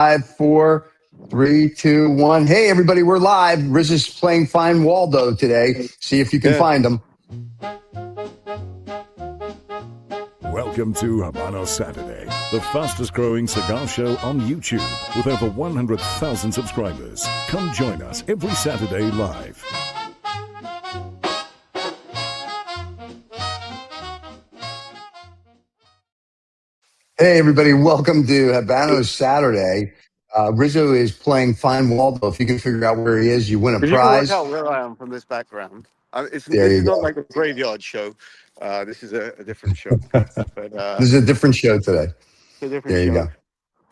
5, 4, 3, 2, 1. Hey, everybody, we're live. Riz is playing Find Waldo today. See if you can find him. Welcome to Habanos Saturday, the fastest growing cigar show on YouTube with over 100,000 subscribers. Come join us every Saturday live. Hey, everybody, welcome to Habanos Saturday. Rizzo is playing Find Waldo. If you can figure out where he is, you win a You can prize. work out where I am from this background. This There you is go. not like a graveyard show. This is a different show. But, This is a different show today. It's a different There you show.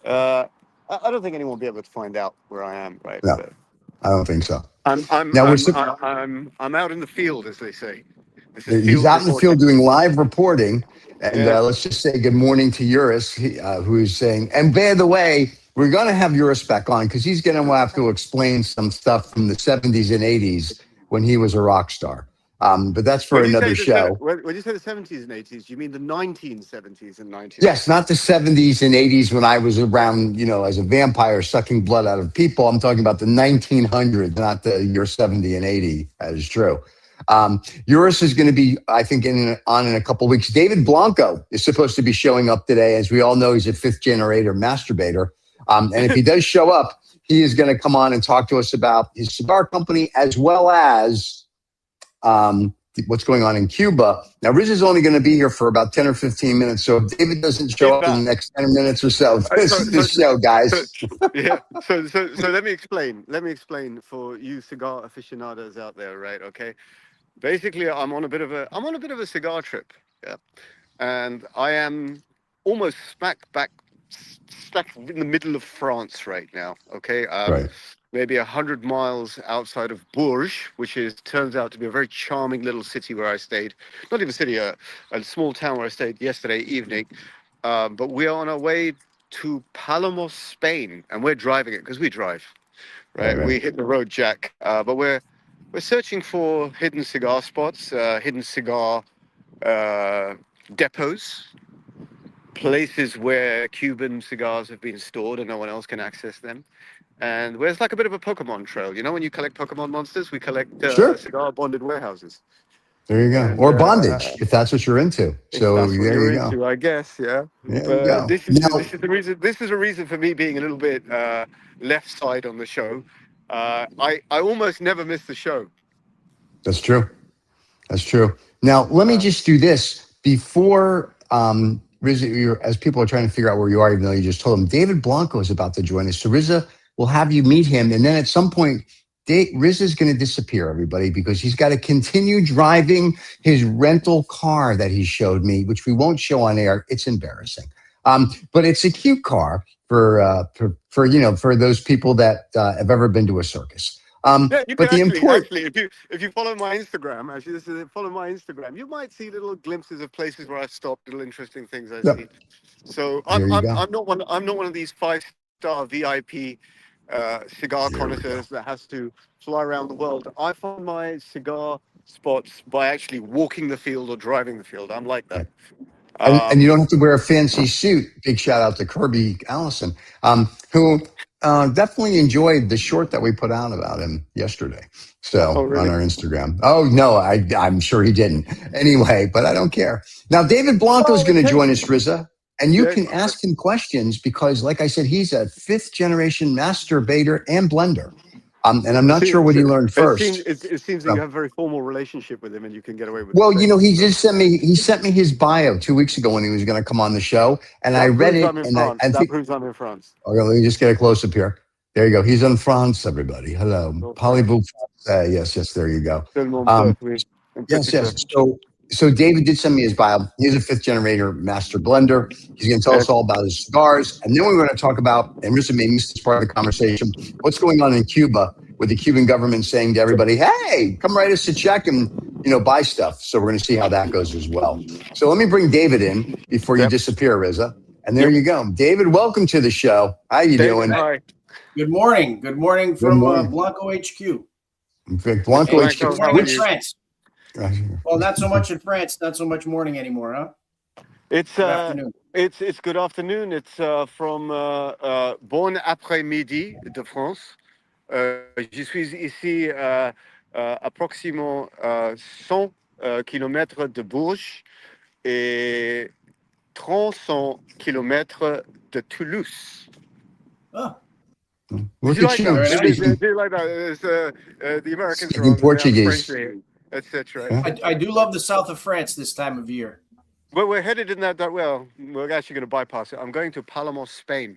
go. I don't think anyone will be able to find out where I am, right? No, But I don't think so. I'm out in the field, as they say. This is He's field out in the reporting. field doing live reporting. And Yeah. let's just say good morning to Eurus, who's saying, and by the way, we're going to have Eurus back on because he's going to have to explain some stuff from the 70s and 80s when he was a rock star. But that's for another show. When you say the 70s and 80s, you mean the 1970s and 90s? Yes, not the 70s and 80s when I was around, as a vampire sucking blood out of people. I'm talking about the 1900s, not the year 70 and 80. That is true. Eurus is going to be, I think, on in a couple of weeks. David Blanco is supposed to be showing up today. As we all know, he's a fifth generator masturbator. And if he does show up, he is going to come on and talk to us about his cigar company as well as what's going on in Cuba. Now, Riz is only going to be here for about 10 or 15 minutes. So if David doesn't show up in the next 10 minutes or so, this is the show, guys. So let me explain. Let me explain for you cigar aficionados out there, right? Okay. Basically, I'm on a bit of a cigar trip, yeah, and I am almost smack in the middle of France right now. Okay, Right. Maybe 100 miles outside of Bourges, which turns out to be a very charming little city where I stayed. Not even a city, a small town where I stayed yesterday evening. But we are on our way to Palamos, Spain, and we're driving it because we drive, right? We hit the road, Jack. But we're searching for hidden cigar spots, hidden cigar depots, places where Cuban cigars have been stored and no one else can access them. And where it's like a bit of a Pokemon trail. You know, when you collect Pokemon monsters, we collect cigar bonded warehouses. There you go. And, or bondage, if that's what you're into. So that's what there you're you go. into, I guess, yeah. There you go. This is the reason. This is a reason for me being a little bit left side on the show. I almost never miss the show. That's true. That's true. Now, let me just do this before, Rizza, as people are trying to figure out where you are, even though you just told them, David Blanco is about to join us. So Rizza, we'll have you meet him. And then at some point, Rizza is going to disappear, everybody, because he's got to continue driving his rental car that he showed me, which we won't show on air. It's embarrassing. But it's a cute car for those people that have ever been to a circus. Yeah, you but can actually, if you follow my Instagram, follow my Instagram, you might see little glimpses of places where I've stopped, little interesting things I've seen. So I'm not one of these 5-star VIP cigar connoisseurs that has to fly around the world. I find my cigar spots by actually walking the field or driving the field. I'm like that. And you don't have to wear a fancy suit. Big shout out to Kirby Allison, who definitely enjoyed the short that we put out about him yesterday. So really? On our Instagram. Oh, no, I'm sure he didn't. Anyway, but I don't care. Now, David Blanco is going to join us, Rizza. And you can ask him questions because, like I said, he's a fifth generation masturbator and blender. And I'm not sure what he learned first. It seems that you have a very formal relationship with him and you can get away with it. Well, he just sent me his bio 2 weeks ago when he was going to come on the show. And I read it. That proves I'm in France. Okay, let me just get a close up here. There you go. He's in France, everybody. Hello. Parlez-vous français. Yes, there you go. Yes. So David did send me his bio. He's a fifth generator master blender. He's going to tell us all about his cigars. And then we're going to talk about, and Rissa may miss this part of the conversation, what's going on in Cuba with the Cuban government saying to everybody, hey, come write us a check and, buy stuff. So we're going to see how that goes as well. So let me bring David in before you disappear, Rizza. And there you go. David, welcome to the show. How you doing? Hi. Good morning. Good morning from Blanco HQ. Blanco HQ. Good morning in France. Well, not so much in France, not so much morning anymore, huh? It's It's good afternoon. It's from Bon après-midi de France. Je suis ici approximativement 100 kilomètres de Bourges et 300 kilomètres de Toulouse. Oh, Look at you Very nice. speaking, Do you like that? The Americans are speaking on the French Portuguese. here, etc. Yeah. I do love the south of France this time of year. Well, we're headed in that well. We're actually going to bypass it. I'm going to Palamos, Spain,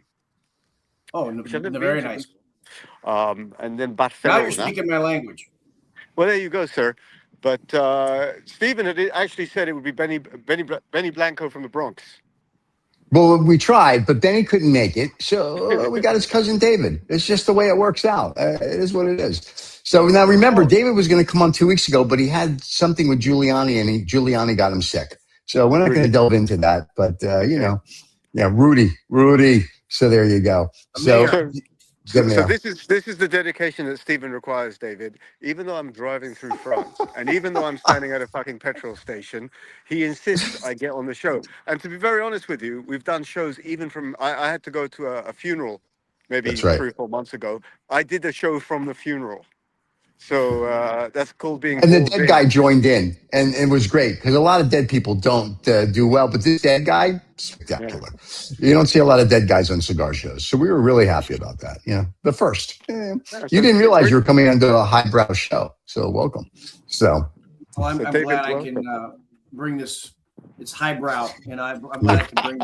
Oh, which I've never very been to. nice. And then Now Barcelona. you're speaking my language. Well, there you go, sir. But Stephen had actually said it would be Benny Blanco from the Bronx. Well, we tried, but Benny couldn't make it. So we got his cousin David. It's just the way it works out. It is what it is. So now remember, David was going to come on 2 weeks ago, but he had something with Giuliani, and Giuliani got him sick. So we're not going to delve into that. But, Rudy. So there you go. So this is the dedication that Stephen requires, David. Even though I'm driving through France, and even though I'm standing at a fucking petrol station, he insists I get on the show. And to be very honest with you, we've done shows even from. I had to go to a funeral, maybe That's right. 3 or 4 months ago. I did a show from the funeral. So that's called being. And the dead guy joined in, and it was great because a lot of dead people don't do well, but this dead guy, spectacular. Yeah. You don't see a lot of dead guys on cigar shows, so we were really happy about that. The first. You didn't realize you were coming onto a highbrow show, so welcome. So, well, I'm glad I can bring this. It's highbrow, and I'm glad I can bring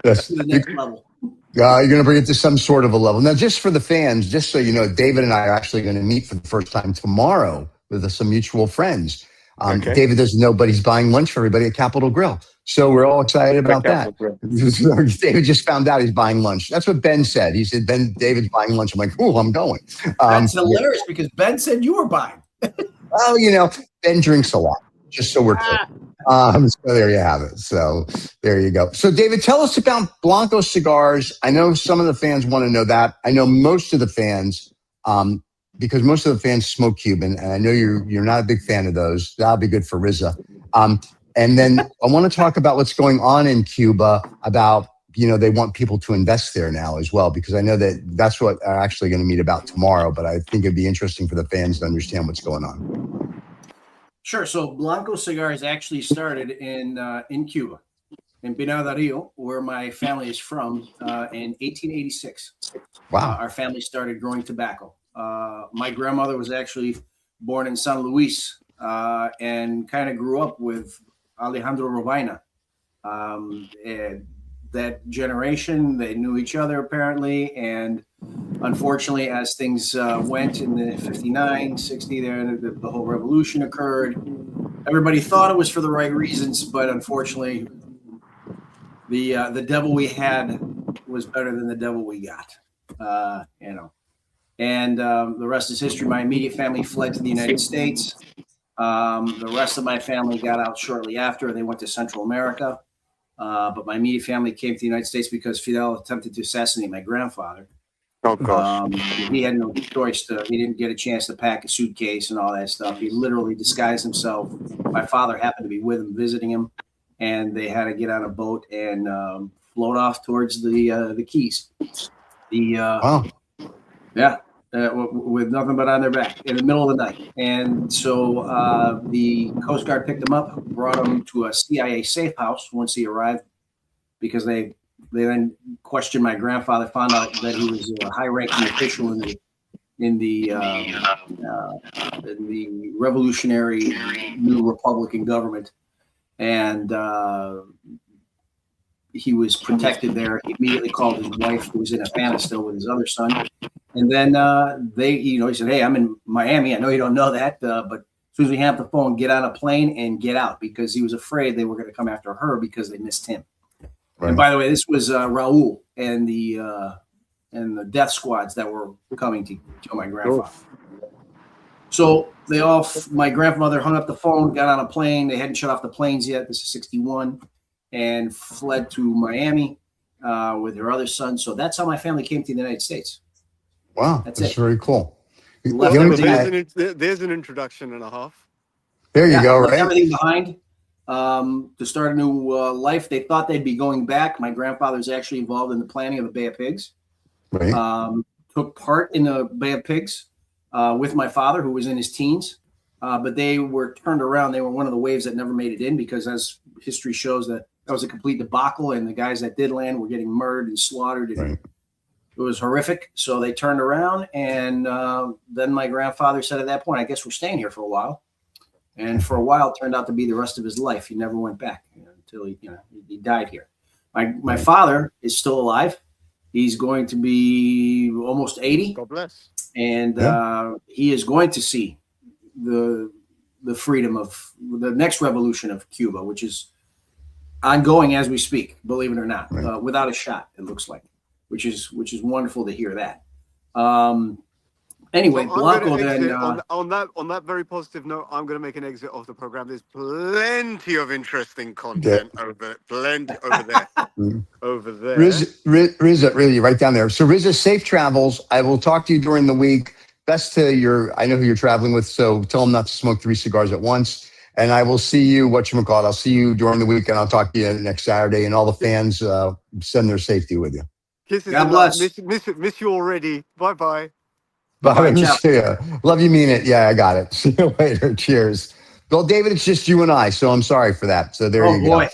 this to the next level. You're going to bring it to some sort of a level. Now, just for the fans, just so you know, David and I are actually going to meet for the first time tomorrow with some mutual friends. Okay. David doesn't know, but he's buying lunch for everybody at Capitol Grill. So we're all excited about that. David just found out he's buying lunch. That's what Ben said. He said, David's buying lunch. I'm like, oh, I'm going. That's hilarious because Ben said you were buying. Well, Ben drinks a lot, just so we're clear. So there you have it. So there you go. So David, tell us about Blanco Cigars. I know some of the fans want to know that. I know most of the fans, because most of the fans smoke Cuban, and I know you're not a big fan of those. That'll be good for Rizza. And then I want to talk about what's going on in Cuba, about, they want people to invest there now as well, because I know that's what I'm actually going to meet about tomorrow, but I think it'd be interesting for the fans to understand what's going on. Sure. So Blanco Cigars actually started in Cuba, in Pinar del Rio, where my family is from, in 1886. Wow. Our family started growing tobacco. My grandmother was actually born in San Luis and kind of grew up with Alejandro Robaina. And that generation, they knew each other apparently, and unfortunately, as things went in the 59, 60, there, the whole revolution occurred. Everybody thought it was for the right reasons, but unfortunately, the devil we had was better than the devil we got. And the rest is history. My immediate family fled to the United States. The rest of my family got out shortly after. They went to Central America. But my immediate family came to the United States because Fidel attempted to assassinate my grandfather. Oh, gosh. He had no choice he didn't get a chance to pack a suitcase and all that stuff. He literally disguised himself. My father happened to be with him, visiting him, and they had to get on a boat and float off towards the Keys. Wow. Yeah. With nothing but on their back in the middle of the night. And so the Coast Guard picked him up, brought him to a CIA safe house once he arrived, because they then questioned my grandfather, found out that he was a high-ranking official in the revolutionary new Republican government. And he was protected there. He immediately called his wife, who was in Havana still with his other son. And then he said, hey, I'm in Miami. I know you don't know that, but as soon as we hang up the phone, get on a plane and get out, because he was afraid they were going to come after her because they missed him. Right. And by the way, this was Raul and the death squads that were coming to kill my grandfather. So my grandmother hung up the phone, got on a plane. They hadn't shut off the planes yet. This is 61, and fled to Miami with her other son. So that's how my family came to the United States. Wow, that's very cool. There's an introduction and a half. There you go, right? Everything behind. to start a new life. They thought they'd be going back. My grandfather's actually involved in the planning of the Bay of Pigs. Right. Took part in the Bay of Pigs with my father, who was in his teens. But they were turned around. They were one of the waves that never made it in because, as history shows, that was a complete debacle, and the guys that did land were getting murdered and slaughtered. And Right. it was horrific. So they turned around, and then my grandfather said at that point, I guess we're staying here for a while. And for a while, it turned out to be the rest of his life. He never went back until he died here. My father is still alive. He's going to be almost 80. God bless. And he is going to see the freedom of the next revolution of Cuba, which is ongoing as we speak, believe it or not, without a shot, it looks like, which is wonderful to hear that. Anyway, So Blanco then on that very positive note, I'm going to make an exit of the program. There's plenty of interesting content over there. Over there. Riza, really right down there. So Riza, safe travels. I will talk to you during the week. Best to I know who you're traveling with, so tell them not to smoke 3 cigars at once. And I will see you, I'll see you during the week, and I'll talk to you next Saturday. And all the fans send their safety with you. Kisses. God bless. Miss you already. Bye. Bye. See ya. Love you, mean it. Yeah, I got it. See you later. Cheers. Well, David, it's just you and I, so I'm sorry for that. So there you go. Boy.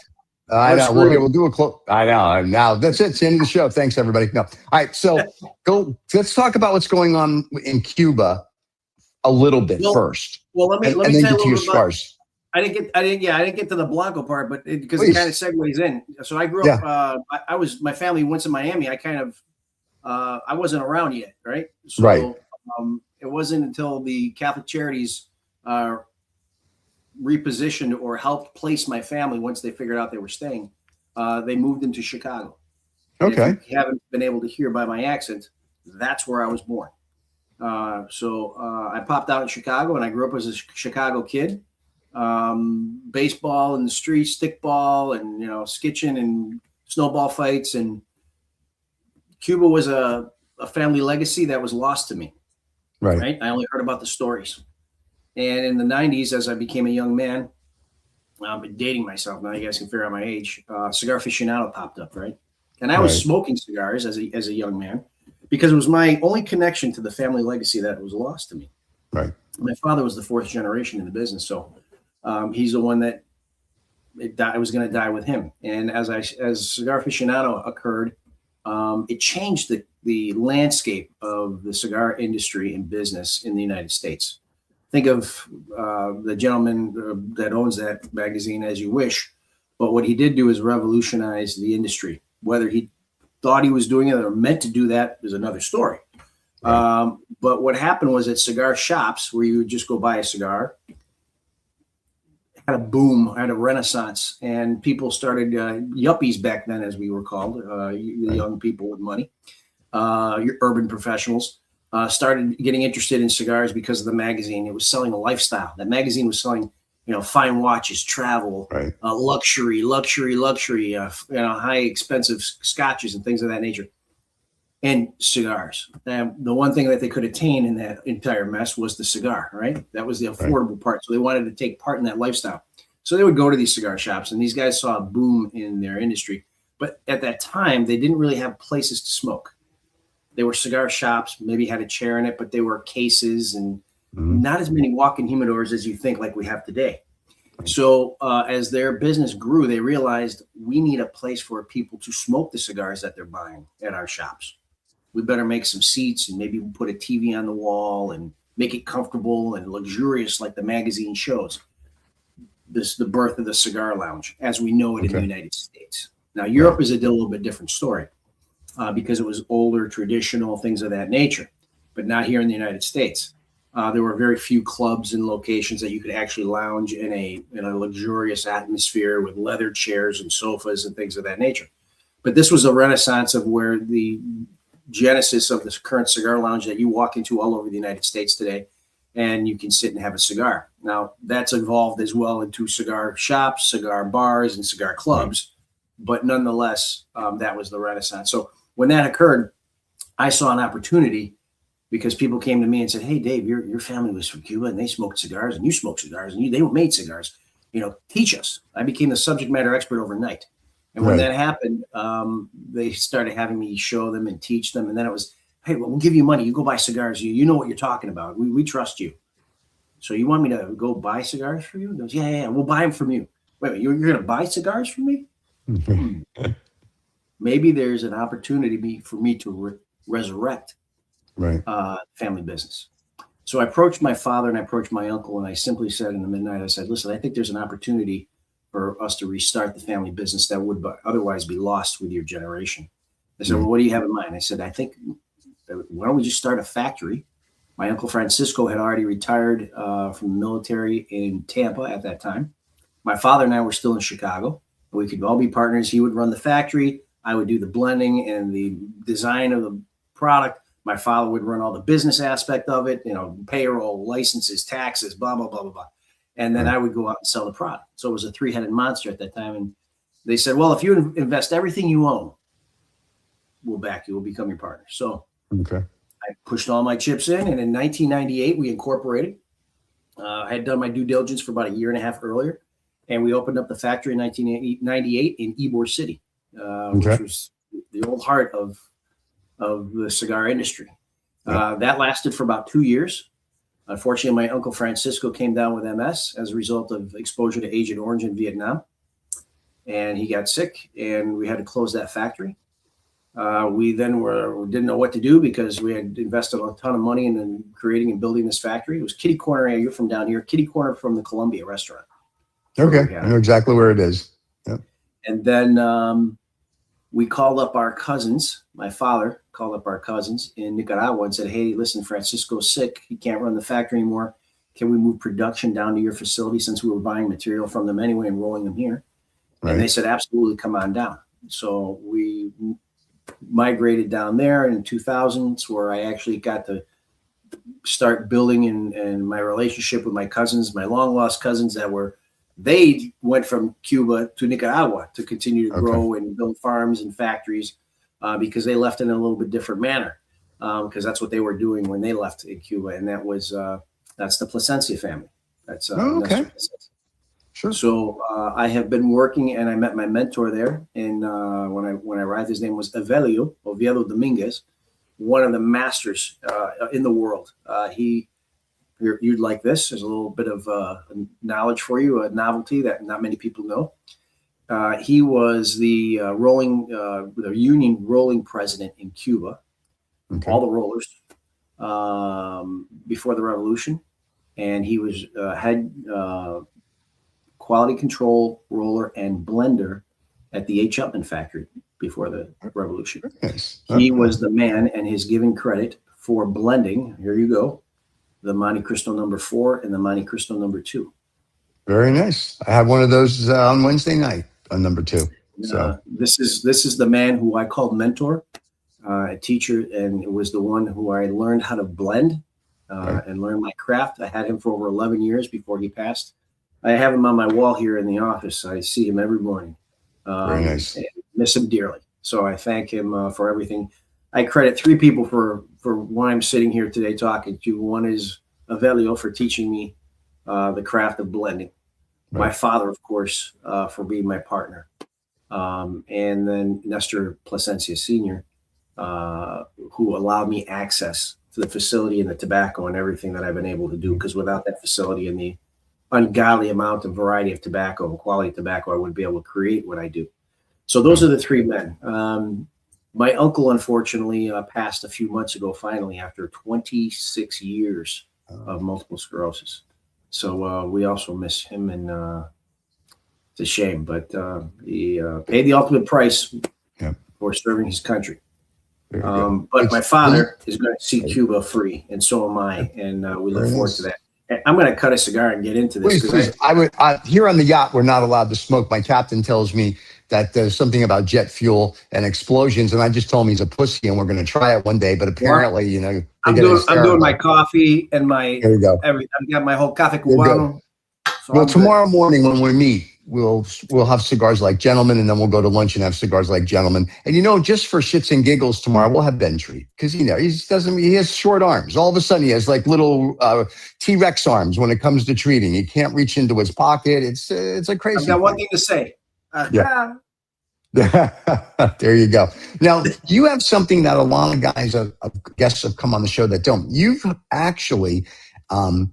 I know. We'll do a close. I know. Now that's it. It's the end of the show. Thanks, everybody. No. All right. So let's talk about what's going on in Cuba a little bit first. Well, let me and tell then you a get to little your bit about. scars. I didn't get to the Blanco part, but because Please. it kind of segues in. So I grew up. My family went to Miami. I wasn't around yet, right? So, Right. It wasn't until the Catholic Charities repositioned or helped place my family once they figured out they were staying. They moved into Chicago. And Okay. if you haven't been able to hear by my accent, that's where I was born. So I popped out in Chicago, and I grew up as a Chicago kid. Baseball in the streets, stickball, and skitching and snowball fights. And Cuba was a family legacy that was lost to me. Right. I only heard about the stories. And in the 90s, as I became a young man, I've been dating myself now. You guys can figure out my age. Cigar aficionado popped up, right? And I was smoking cigars as a young man because it was my only connection to the family legacy that was lost to me. Right. My father was the 4th generation in the business, so he's the one that I was going to die with him. And as cigar aficionado occurred, it changed the landscape of the cigar industry and business in the United States. Think of the gentleman that owns that magazine As You Wish, but what he did do is revolutionize the industry. Whether he thought he was doing it or meant to do that is another story. Right. But what happened was at cigar shops where you would just go buy a cigar, had a boom, had a renaissance, and people started, yuppies back then, as we were called, young people with money, your urban professionals, started getting interested in cigars because of the magazine. It was selling a lifestyle. That magazine was selling, fine watches, travel, luxury, high expensive scotches and things of that nature, and cigars. And the one thing that they could attain in that entire mess was the cigar, right? That was the affordable part. So they wanted to take part in that lifestyle. So they would go to these cigar shops, and these guys saw a boom in their industry. But at that time, they didn't really have places to smoke. They were cigar shops, maybe had a chair in it, but they were cases and not as many walk-in humidors as you think like we have today. So as their business grew, they realized we need a place for people to smoke the cigars that they're buying at our shops. We better make some seats and maybe put a TV on the wall and make it comfortable and luxurious like the magazine shows. This is the birth of the cigar lounge as we know it in the United States. Now, Europe is a little bit different story. Because it was older, traditional, things of that nature, but not here in the United States. There were very few clubs and locations that you could actually lounge in a luxurious atmosphere with leather chairs and sofas and things of that nature. But this was a renaissance of where the genesis of this current cigar lounge that you walk into all over the United States today, and you can sit and have a cigar. Now, that's evolved as well into cigar shops, cigar bars, and cigar clubs. But nonetheless, that was the renaissance. So when that occurred, I saw an opportunity because people came to me and said, "Hey, Dave, your family was from Cuba and they smoked cigars and you smoked cigars and they made cigars. teach us. I became the subject matter expert overnight. And when that happened, they started having me show them and teach them. And then it was, hey, well, we'll give you money. You go buy cigars. You know what you're talking about. We trust you. So you want me to go buy cigars for you? He goes, yeah, we'll buy them from you. Wait, you're going to buy cigars from me? Maybe there's an opportunity for me to resurrect family business. So I approached my father and I approached my uncle, and I simply said in the midnight, I said, listen, I think there's an opportunity for us to restart the family business that would otherwise be lost with your generation. I said, well, what do you have in mind? I said, I think, why don't we just start a factory? My uncle Francisco had already retired from the military in Tampa at that time. My father and I were still in Chicago. We could all be partners. He would run the factory. I would do the blending and the design of the product. My father would run all the business aspect of it, payroll, licenses, taxes, blah, blah, blah, blah, blah. And then I would go out and sell the product. So it was a three-headed monster at that time. And they said, well, if you invest everything you own, we'll back you. We'll become your partner. So I pushed all my chips in. And in 1998, we incorporated. I had done my due diligence for about a year and a half earlier. And we opened up the factory in 1998 in Ybor City, which was the old heart of the cigar industry. That lasted for about 2 years. Unfortunately, my uncle Francisco came down with MS as a result of exposure to Agent Orange in Vietnam. And he got sick, and we had to close that factory. We then didn't know what to do because we had invested a ton of money in creating and building this factory. It was kitty corner. You're from down here, kitty corner from the Columbia restaurant. Okay, I know exactly where it is. Yep. And then we called up our cousins. My father called up our cousins in Nicaragua and said, hey, listen, Francisco's sick. He can't run the factory anymore. Can we move production down to your facility, since we were buying material from them anyway and rolling them here? And they said, absolutely, come on down. So we migrated down there in 2000s, where I actually got to start building and my relationship with my cousins, my long lost cousins they went from Cuba to Nicaragua to continue to grow and build farms and factories because they left in a little bit different manner because that's what they were doing when they left in Cuba. And that's the Plasencia family. That's Sure. So I have been working, and I met my mentor there. And when I arrived, his name was Evelio Oviedo Dominguez, one of the masters in the world. You'd like this. There's a little bit of knowledge for you, a novelty that not many people know. He was the union rolling president in Cuba, all the rollers, before the revolution. And he was head quality control roller and blender at the H. Upman factory before the revolution. He was the man, and is given credit for blending. Here you go. The Monte Cristo number 4 and the Monte Cristo number 2. Very nice. I have one of those on Wednesday night on number 2. So this is the man who I called mentor, a teacher, and it was the one who I learned how to blend and learn my craft. I had him for over 11 years before he passed. I have him on my wall here in the office. I see him every morning. Very nice. I miss him dearly. So I thank him for everything. I credit 3 people for why I'm sitting here today talking to you. One is Avelio for teaching me the craft of blending. My father, of course, for being my partner. And then Nestor Plasencia Sr., who allowed me access to the facility and the tobacco and everything that I've been able to do. Because without that facility and the ungodly amount and variety of tobacco and quality tobacco, I wouldn't be able to create what I do. So those are the 3 men. My uncle, unfortunately, passed a few months ago, finally, after 26 years of multiple sclerosis. So we also miss him, and it's a shame. But he paid the ultimate price for serving his country. But my father is going to see Cuba free, and so am I, and we look forward to that. I'm going to cut a cigar and get into this. Please. Here on the yacht, we're not allowed to smoke. My captain tells me that there's something about jet fuel and explosions, and I just told him he's a pussy, and we're going to try it one day. But apparently, I'm doing my coffee and my. There you go. I've got my whole cafe cubano. So tomorrow morning when we meet, we'll have cigars like gentlemen, and then we'll go to lunch and have cigars like gentlemen. And just for shits and giggles tomorrow, we'll have Ben treat because he has short arms. All of a sudden, he has like little T-Rex arms when it comes to treating. He can't reach into his pocket. It's a crazy. I've got one thing to say. Yeah. There you go. Now, you have something that a lot of guys, guests have come on the show that don't. You've actually, and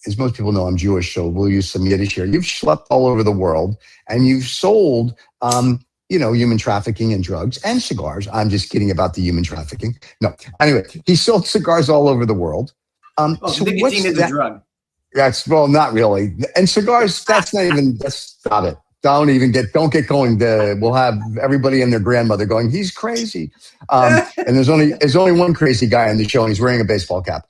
as most people know, I'm Jewish, so we'll use some Yiddish here. You've schlepped all over the world, and you've sold, human trafficking and drugs and cigars. I'm just kidding about the human trafficking. No. Anyway, he sold cigars all over the world. So nicotine is a drug. Not really. And cigars, that's stop it. Don't get going. We'll have everybody and their grandmother going, he's crazy. And there's only one crazy guy on the show, and he's wearing a baseball cap.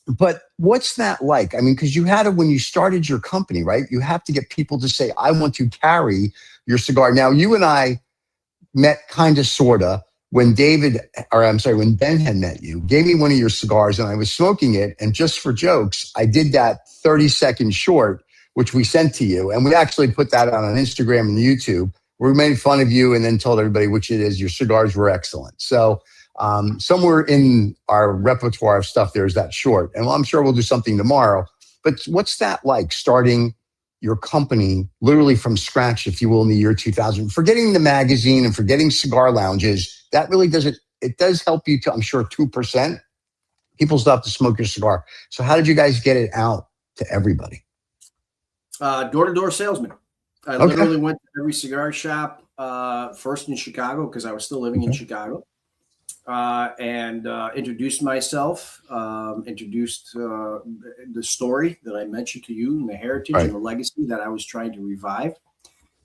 But what's that like? I mean, because you had to, when you started your company, right? You have to get people to say, I want to carry your cigar. Now, you and I met kind of, sort of, when when Ben had met you, gave me one of your cigars, and I was smoking it. And just for jokes, I did that 30-second short, which we sent to you. And we actually put that out on Instagram and YouTube. We made fun of you and then told everybody which it is. Your cigars were excellent. So somewhere in our repertoire of stuff, there's that short. And I'm sure we'll do something tomorrow. But what's that like, starting your company literally from scratch, if you will, in the year 2000? Forgetting the magazine and forgetting cigar lounges, that really doesn't, it does help you to, I'm sure, 2%. People still have to smoke your cigar. So how did you guys get it out to everybody? Door-to-door salesman. I literally went to every cigar shop, first in Chicago, because I was still living in Chicago, and introduced myself, introduced the story that I mentioned to you, and the heritage and the legacy that I was trying to revive.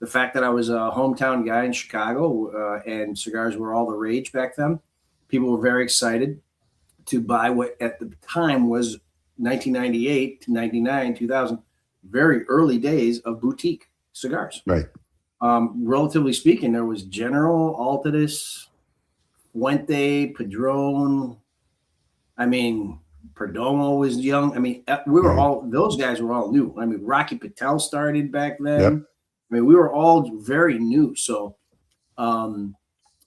The fact that I was a hometown guy in Chicago, and cigars were all the rage back then. People were very excited to buy what at the time was 1998 to 99, 2000. Very early days of boutique cigars. Right. Relatively speaking, there was General, Altadis, Fuente, Padron. I mean, Perdomo was young. I mean, those guys were all new. I mean, Rocky Patel started back then. Yep. I mean, we were all very new. So I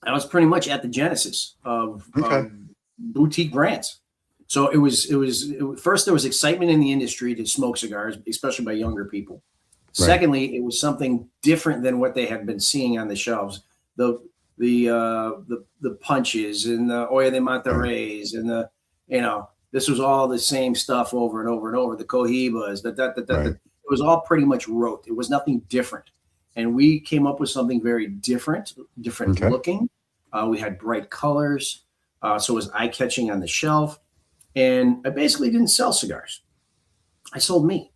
was pretty much at the genesis of boutique brands. So it was first, there was excitement in the industry to smoke cigars, especially by younger people. Right. Secondly, it was something different than what they had been seeing on the shelves. The punches and the Olla de Monterreys and this was all the same stuff over and over and over. The Cohibas, it was all pretty much rote. It was nothing different. And we came up with something very different looking. We had bright colors. So it was eye-catching on the shelf. And I basically didn't sell cigars. I sold me.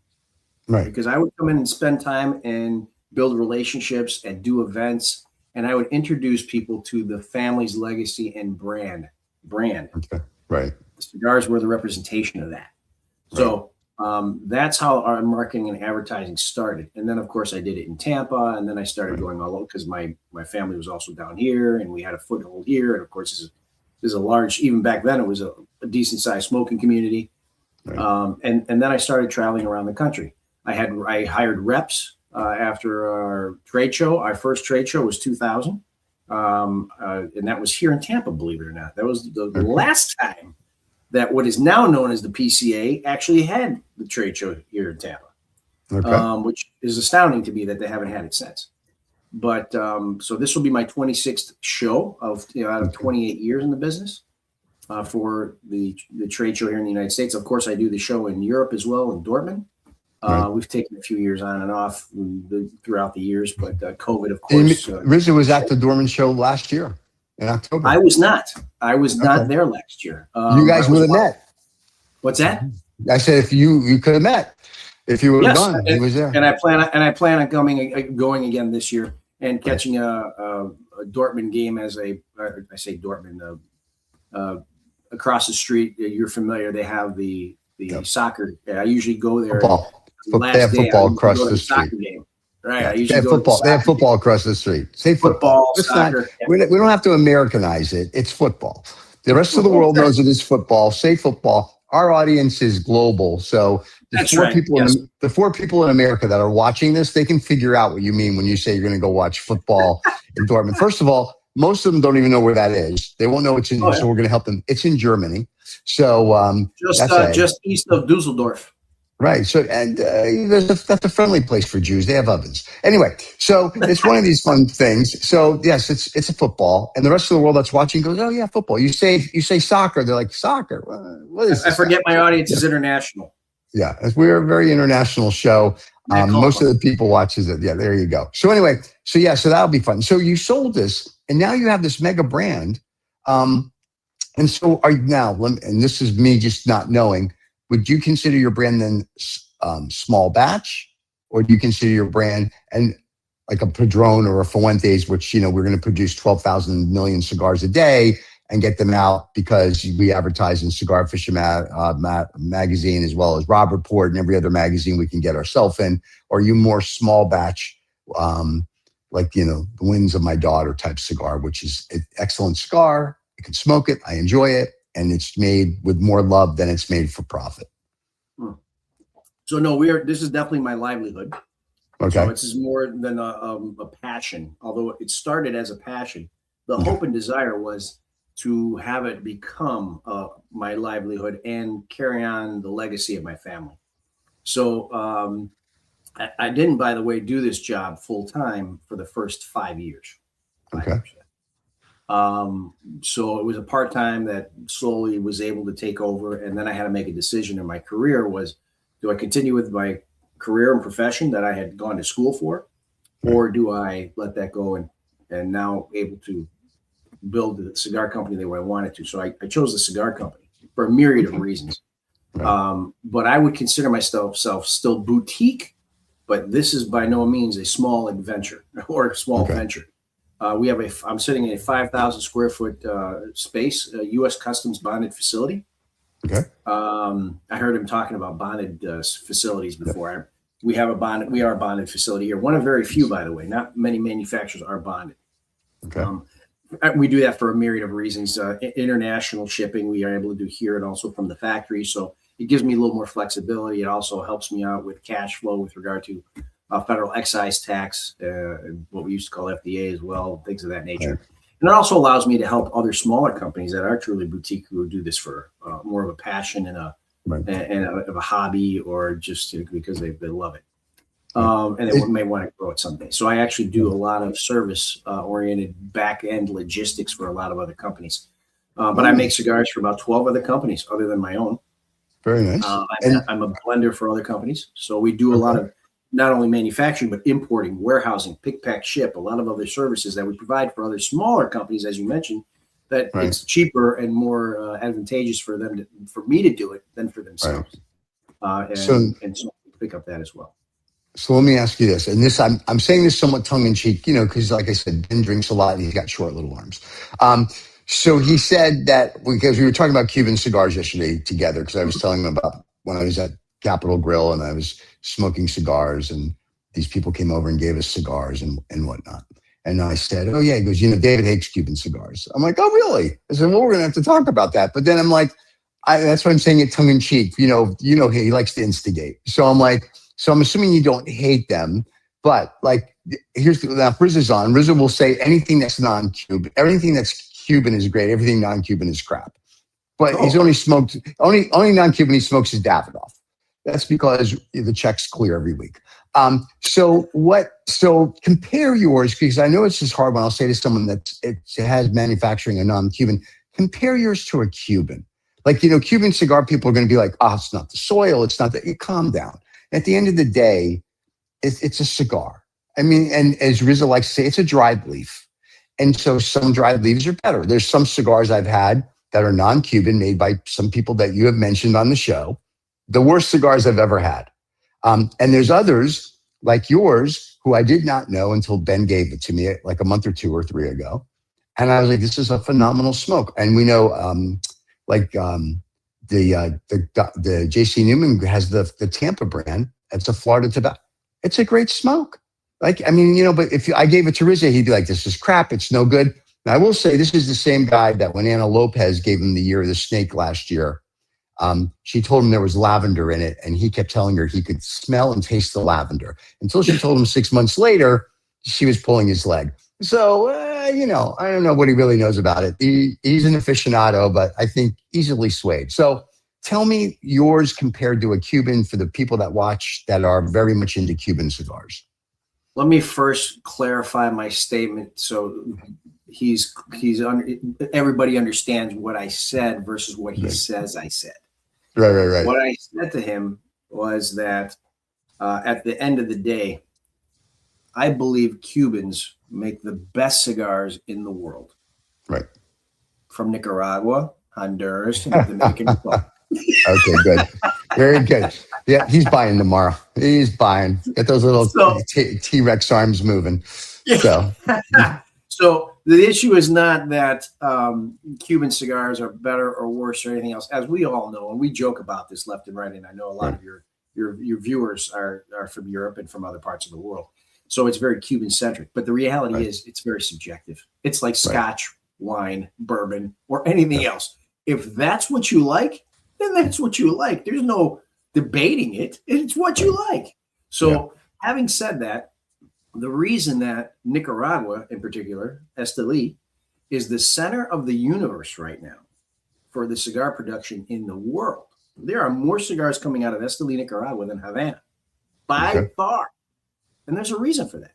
Right. Because I would come in and spend time and build relationships and do events. And I would introduce people to the family's legacy and brand. Okay. Right. The cigars were the representation of that. Right. So that's how our marketing and advertising started. And then, of course, I did it in Tampa. And then I started going all over because my family was also down here. And we had a foothold here. And, of course, this is a large, even back then, it was a decent sized smoking community. Right. And then I started traveling around the country. I hired reps after our trade show. Our first trade show was 2000. And that was here in Tampa, believe it or not. That was the last time that what is now known as the PCA actually had the trade show here in Tampa, which is astounding to me that they haven't had it since. But so this will be my 26th show out of 28 years in the business for the trade show here in the United States. Of course, I do the show in Europe as well, in Dortmund. We've taken a few years on and off throughout the years, but COVID, of course. Rizzo was at the Dortmund show last year in October. I was not. I was not there last year. You guys would have met. What's that? I said if you could have met if you would have gone. He was there. And I plan on going again this year and catching a Dortmund game as I say Dortmund across the street. You're familiar. They have the soccer. I usually go there. They have football across the street. Game. Right. They have football. They have football across the street. Say football, soccer. We don't have to Americanize it. It's football. The rest of the world knows it is football. Say football. our audience is global. So That's right. Yes. The 4 people in America that are watching this, they can figure out what you mean when you say you're going to go watch football in Dortmund. First of all, most of them don't even know where that is. They won't know it's in. Oh, yeah. So we're going to help them. It's in Germany. So just east of Dusseldorf. Right. So, and that's a friendly place for Jews. They have ovens. Anyway, so it's one of these fun things. So yes, it's a football, and the rest of the world that's watching goes, "Oh yeah, football." You say soccer, they're like, "Soccer? What is?" I forget my audience is international. Yeah, we're a very international show. Most of the people watches it. Yeah, there you go. So anyway, so that'll be fun. So you sold this, and now you have this mega brand. And so are you now? And this is me just not knowing. Would you consider your brand then small batch, or do you consider your brand and like a Padron or a Fuentes, which we're going to produce 12,000 million cigars a day and get them out because we advertise in Cigar Fisher magazine as well as Rob Report and every other magazine we can get ourselves in? Or are you more small batch, like the Winds of My Daughter type cigar, which is an excellent cigar? You can smoke it. I enjoy it. And it's made with more love than it's made for profit. So no, this is definitely my livelihood. Okay. So this is more than a passion, although it started as a passion. The hope and desire was to have it become my livelihood and carry on the legacy of my family. So I didn't, by the way, do this job full time for the first 5 years. Okay. So it was a part-time that slowly was able to take over. And then I had to make a decision in my career was, do I continue with my career and profession that I had gone to school for, or do I let that go and now able to build the cigar company the way I wanted to? So I chose the cigar company for a myriad of reasons. Right. But I would consider myself still boutique, but this is by no means a small adventure or a small venture. I'm sitting in a 5,000 square foot space, a U.S. Customs bonded facility. Okay. I heard him talking about bonded facilities before. We are a bonded facility here. One of very few, by the way. Not many manufacturers are bonded. Okay. We do that for a myriad of reasons. International shipping we are able to do here and also from the factory. So it gives me a little more flexibility. It also helps me out with cash flow with regard to federal excise tax, what we used to call FDA as well, things of that nature. Right. And it also allows me to help other smaller companies that are truly boutique who do this for more of a passion and a hobby, or just because they love it. And they may want to grow it someday. So I actually do a lot of service oriented back end logistics for a lot of other companies. But I make cigars for about 12 other companies other than my own. Very nice. I'm a blender for other companies. So we do a lot of not only manufacturing, but importing, warehousing, pick, pack, ship, a lot of other services that we provide for other smaller companies, as you mentioned, that it's cheaper and more advantageous for me to do it than for themselves. Right. So pick up that as well. So let me ask you this, and this I'm saying this somewhat tongue in cheek, because like I said, Ben drinks a lot and he's got short little arms. So he said that because we were talking about Cuban cigars yesterday together, because I was telling him about when I was at Capitol Grill and I was smoking cigars and these people came over and gave us cigars and whatnot. And I said, oh yeah, he goes, David hates Cuban cigars. I'm like, oh really? I said, well, we're going to have to talk about that. But then I'm like, that's why I'm saying it tongue in cheek. He likes to instigate. So I'm like, so I'm assuming you don't hate them, but like, now Rizza's on. Rizza will say anything that's non-Cuban, everything that's Cuban is great. Everything non-Cuban is crap. But he's only non-Cuban he smokes is Davidoff. That's because the check's clear every week. So compare yours, because I know it's just hard when I'll say to someone that it has manufacturing a non-Cuban, compare yours to a Cuban. Like, Cuban cigar people are going to be like, it's not the soil. It's not that. You calm down. At the end of the day, it's a cigar. I mean, and as Rizza likes to say, it's a dried leaf. And so some dried leaves are better. There's some cigars I've had that are non-Cuban, made by some people that you have mentioned on the show. The worst cigars I've ever had. And there's others like yours who I did not know until Ben gave it to me like a month or 2 or 3 ago. And I was like, this is a phenomenal smoke. And we know the JC Newman has the Tampa brand. It's a Florida tobacco. It's a great smoke. But if I gave it to Rizza, he'd be like, this is crap. It's no good. And I will say this is the same guy that when Anna Lopez gave him the Year of the Snake last year, She told him there was lavender in it, and he kept telling her he could smell and taste the lavender until she told him 6 months later she was pulling his leg. So, I don't know what he really knows about it. He's an aficionado, but I think easily swayed. So tell me yours compared to a Cuban for the people that watch that are very much into Cuban cigars. Let me first clarify my statement so everybody understands what I said versus what he says I said. Right. What I said to him was that at the end of the day, I believe Cubans make the best cigars in the world. Right. From Nicaragua, Honduras, to the Dominican Republic. Okay, good. Very good. Yeah, he's buying tomorrow. He's buying. Get those little T-Rex arms moving. So. So the issue is not that Cuban cigars are better or worse or anything else, as we all know, and we joke about this left and right. And I know a lot of your viewers are from Europe and from other parts of the world, so it's very Cuban centric. But the reality is, it's very subjective. It's like Scotch, wine, bourbon, or anything else. If that's what you like, then that's what you like. There's no debating it. It's what you like. So having said that, the reason that Nicaragua, in particular, Esteli, is the center of the universe right now for the cigar production in the world. There are more cigars coming out of Esteli, Nicaragua than Havana, by far. And there's a reason for that.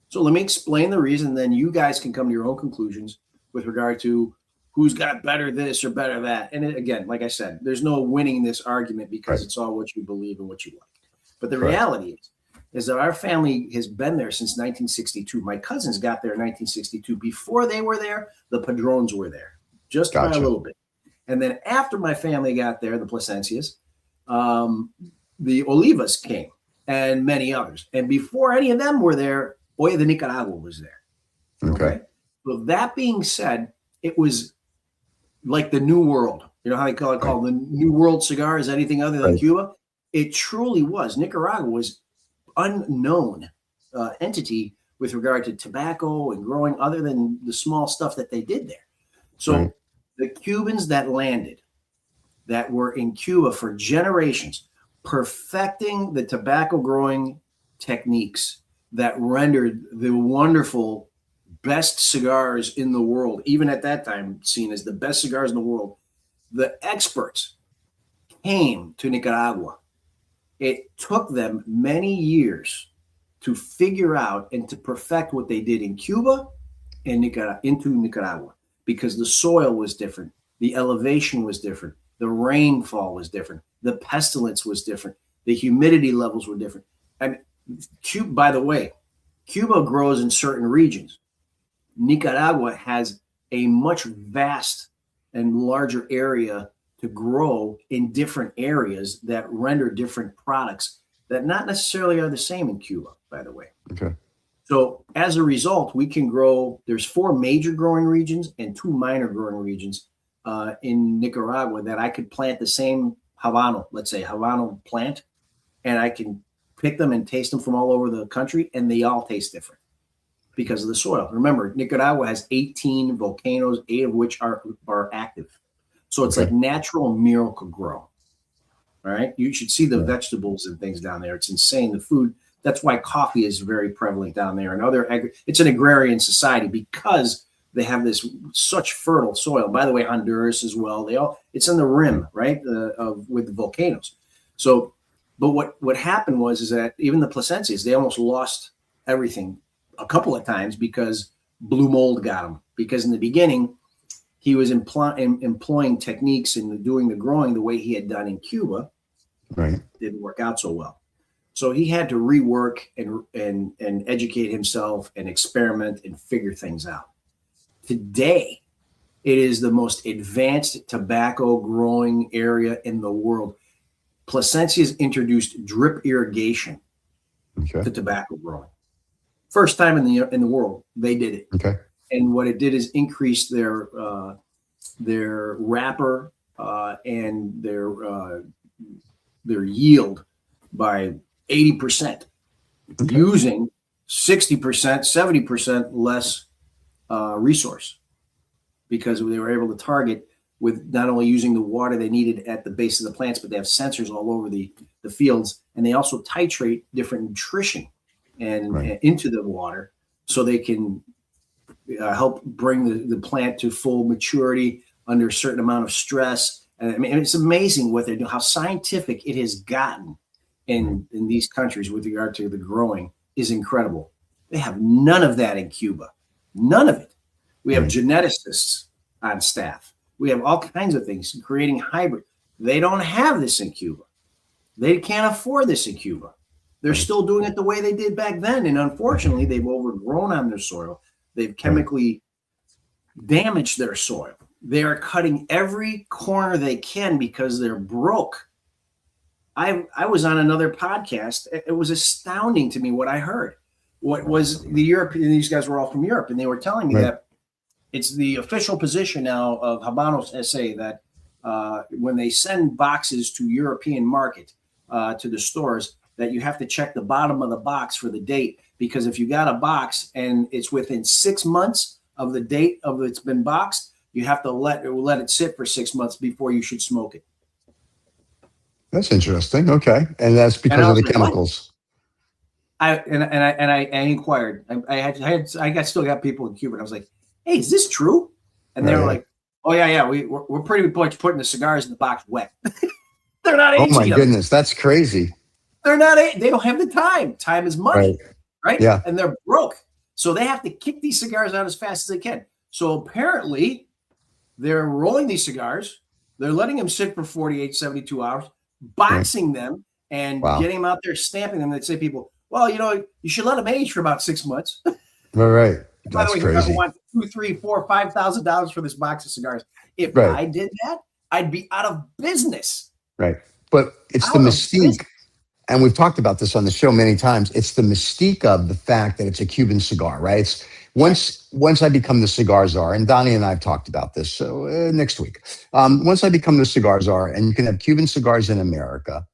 So let me explain the reason, then you guys can come to your own conclusions with regard to who's got better this or better that. And again, like I said, there's no winning this argument because it's all what you believe and what you like. But the reality is that our family has been there since 1962. My cousins got there in 1962. Before they were there, the Padrones were there, just by a little bit. And then after my family got there, the Plasencias, the Olivas came and many others. And before any of them were there, Olla de Nicaragua was there. Okay. So that being said, it was like the New World. You know how they call it called the New World cigar is anything other than Cuba? It truly was. Nicaragua was unknown entity with regard to tobacco and growing other than the small stuff that they did there. So the Cubans that landed, that were in Cuba for generations, perfecting the tobacco growing techniques that rendered the wonderful best cigars in the world, even at that time seen as the best cigars in the world, the experts came to Nicaragua. It took them many years to figure out and to perfect what they did in Cuba and into Nicaragua, because the soil was different, the elevation was different, the rainfall was different, the pestilence was different, the humidity levels were different. And Cuba, by the way, Cuba grows in certain regions. Nicaragua has a much vast and larger area to grow in different areas that render different products that not necessarily are the same in Cuba, by the way. Okay. So as a result, we can grow, there's 4 major growing regions and 2 minor growing regions in Nicaragua that I could plant the same Habano, let's say Habano plant, and I can pick them and taste them from all over the country, and they all taste different because of the soil. Remember, Nicaragua has 18 volcanoes, 8 of which are active. So it's like natural miracle grow. All right. You should see the vegetables and things down there. It's insane. The food. That's why coffee is very prevalent down there. And it's an agrarian society because they have this such fertile soil. By the way, Honduras as well. It's on the rim, right, with the volcanoes. So, but what happened is that even the Plasencias, they almost lost everything a couple of times because blue mold got them. Because in the beginning, he was employing techniques and doing the growing the way he had done in Cuba. Right. Didn't work out so well. So he had to rework and educate himself and experiment and figure things out. Today, it is the most advanced tobacco growing area in the world. Plasencia's introduced drip irrigation to tobacco growing. First time in the world they did it. Okay. And what it did is increase their wrapper and their yield by 80%, using 60%, 70% less resource, because they were able to target with not only using the water they needed at the base of the plants, but they have sensors all over the fields, and they also titrate different nutrition and into the water so they can help bring the plant to full maturity under a certain amount of stress. And I mean, it's amazing what they're doing, how scientific it has gotten in these countries with regard to the growing is incredible. They have none of that in Cuba. None of it. We have geneticists on staff. We have all kinds of things creating hybrid. They don't have this in Cuba. They can't afford this in Cuba. They're still doing it the way they did back then. And unfortunately, they've overgrown on their soil. They've chemically damaged their soil. They are cutting every corner they can because they're broke. I was on another podcast. It was astounding to me what I heard. What was the European? These guys were all from Europe, and they were telling me that it's the official position now of Habanos SA that when they send boxes to European market to the stores, that you have to check the bottom of the box for the date, because if you got a box and it's within 6 months of the date of it's been boxed, you have to let it sit for 6 months before you should smoke it. That's interesting. Okay, and that's because of the chemicals. I inquired. I still got people in Cuba. And I was like, "Hey, is this true?" And they were like, "Oh yeah. We're pretty much putting the cigars in the box wet. They're not aging." Oh my goodness, that's crazy. They're not. They don't have the time. Time is money, right? Yeah. And they're broke, so they have to kick these cigars out as fast as they can. So apparently, they're rolling these cigars. They're letting them sit for 48, 72 hours, boxing them, and getting them out there, stamping them. They'd say people, well, you should let them age for about 6 months. Right. By the way, crazy. you want $2,000, $3,000, $4,000, $5,000 for this box of cigars. If I did that, I'd be out of business. Right. But it's the mystique. And we've talked about this on the show many times. It's the mystique of the fact that it's a Cuban cigar, right? It's once I become the cigar czar, and Donnie and I have talked about this, so next week. Once I become the cigar czar and you can have Cuban cigars in America,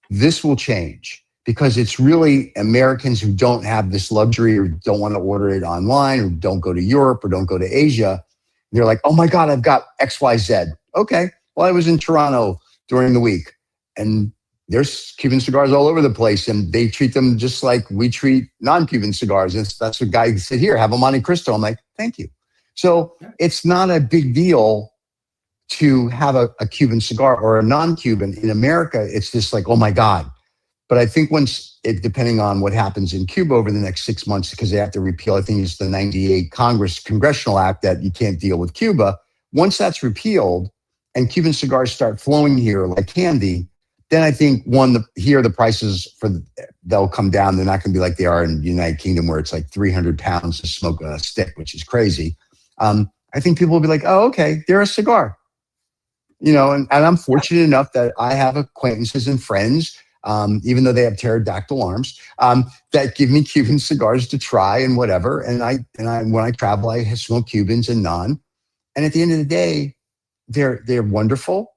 this will change, because it's really Americans who don't have this luxury or don't want to order it online or don't go to Europe or don't go to Asia. They're like, oh my God, I've got XYZ. Okay, well, I was in Toronto during the week, and there's Cuban cigars all over the place, and they treat them just like we treat non-Cuban cigars. And that's what guy said, here, have a Monte Cristo. I'm like, thank you. So it's not a big deal to have a Cuban cigar or a non-Cuban. In America, it's just like, oh my God. But I think depending on what happens in Cuba over the next 6 months, because they have to repeal, I think it's the 98 Congressional Act that you can't deal with Cuba. Once that's repealed and Cuban cigars start flowing here like candy, then I think here the prices they'll come down. They're not going to be like they are in the United Kingdom, where it's like 300 pounds to smoke a stick, which is crazy. I think people will be like, oh, okay, they're a cigar, and I'm fortunate enough that I have acquaintances and friends, even though they have pterodactyl arms, that give me Cuban cigars to try and whatever. And I when I travel, I smoke Cubans and non. And at the end of the day, they're wonderful.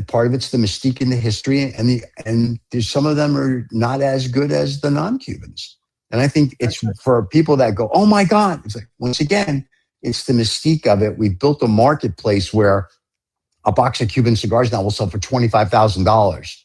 Part of it's the mystique in the history, and there's some of them are not as good as the non-Cubans. And I think it's for people that go, oh my God, it's like, once again, it's the mystique of it. We've built a marketplace where a box of Cuban cigars now will sell for $25,000.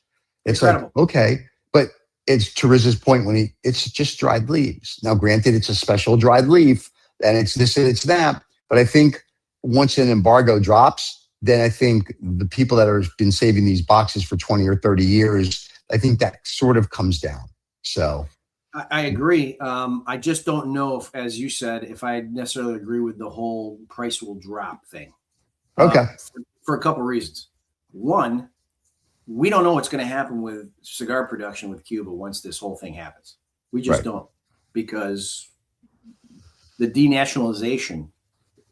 It's incredible. Like, okay, but it's to Riz's point it's just dried leaves. Now, granted, it's a special dried leaf, and it's this and it's that. But I think once an embargo drops, then I think the people that have been saving these boxes for 20 or 30 years, I think that sort of comes down. So I agree. I just don't know if, as you said, if I necessarily agree with the whole price will drop thing. Okay. For a couple of reasons. One, we don't know what's going to happen with cigar production with Cuba once this whole thing happens. We just don't, because the denationalization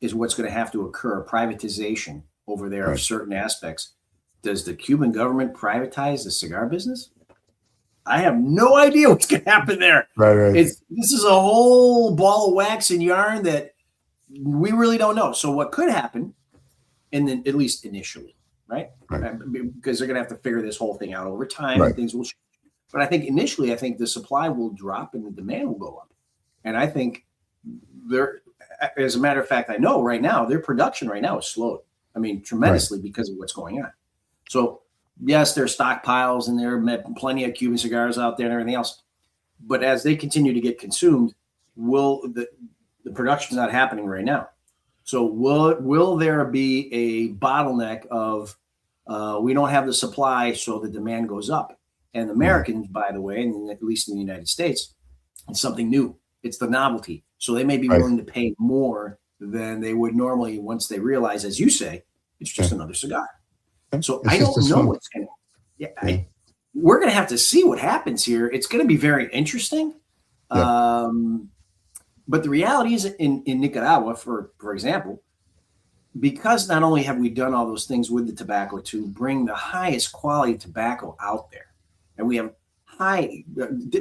is what's going to have to occur, privatization over there of certain aspects. Does the Cuban government privatize the cigar business? I have no idea what's going to happen there. Right. This is a whole ball of wax and yarn that we really don't know. So what could happen, and then at least initially, right? Because they're going to have to figure this whole thing out over time, and things will change. But I think initially, the supply will drop and the demand will go up. And I think as a matter of fact, I know right now their production right now is slowed. I mean, tremendously because of what's going on. So yes, there's stockpiles and there are plenty of Cuban cigars out there and everything else. But as they continue to get consumed, the production's not happening right now. So will there be a bottleneck of we don't have the supply, so the demand goes up? And Americans, by the way, and at least in the United States, it's something new. It's the novelty. So they may be willing to pay more than they would normally once they realize, as you say, it's just another cigar. So I don't know what's going to. We're going to have to see what happens here. It's going to be very interesting. Yeah. But the reality is, in Nicaragua, for example, because not only have we done all those things with the tobacco to bring the highest quality tobacco out there, and we have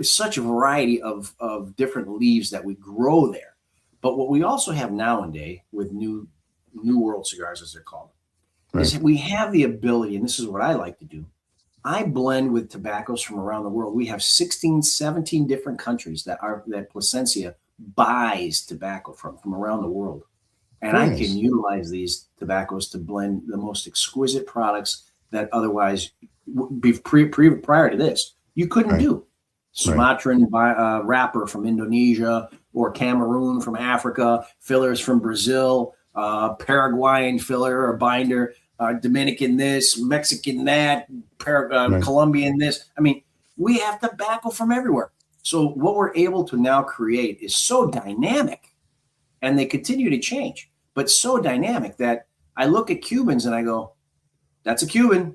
such a variety of different leaves that we grow there. But what we also have nowadays with new world cigars, as they're called, is we have the ability, and this is what I like to do. I blend with tobaccos from around the world. We have 16, 17 different countries that Plasencia buys tobacco from around the world. And I can utilize these tobaccos to blend the most exquisite products that otherwise prior to this, you couldn't do. Sumatran wrapper from Indonesia or Cameroon from Africa, fillers from Brazil, Paraguayan filler or binder, Dominican this, Mexican that, Colombian this. I mean, we have tobacco from everywhere. So what we're able to now create is so dynamic, and they continue to change, but so dynamic that I look at Cubans and I go, that's a Cuban,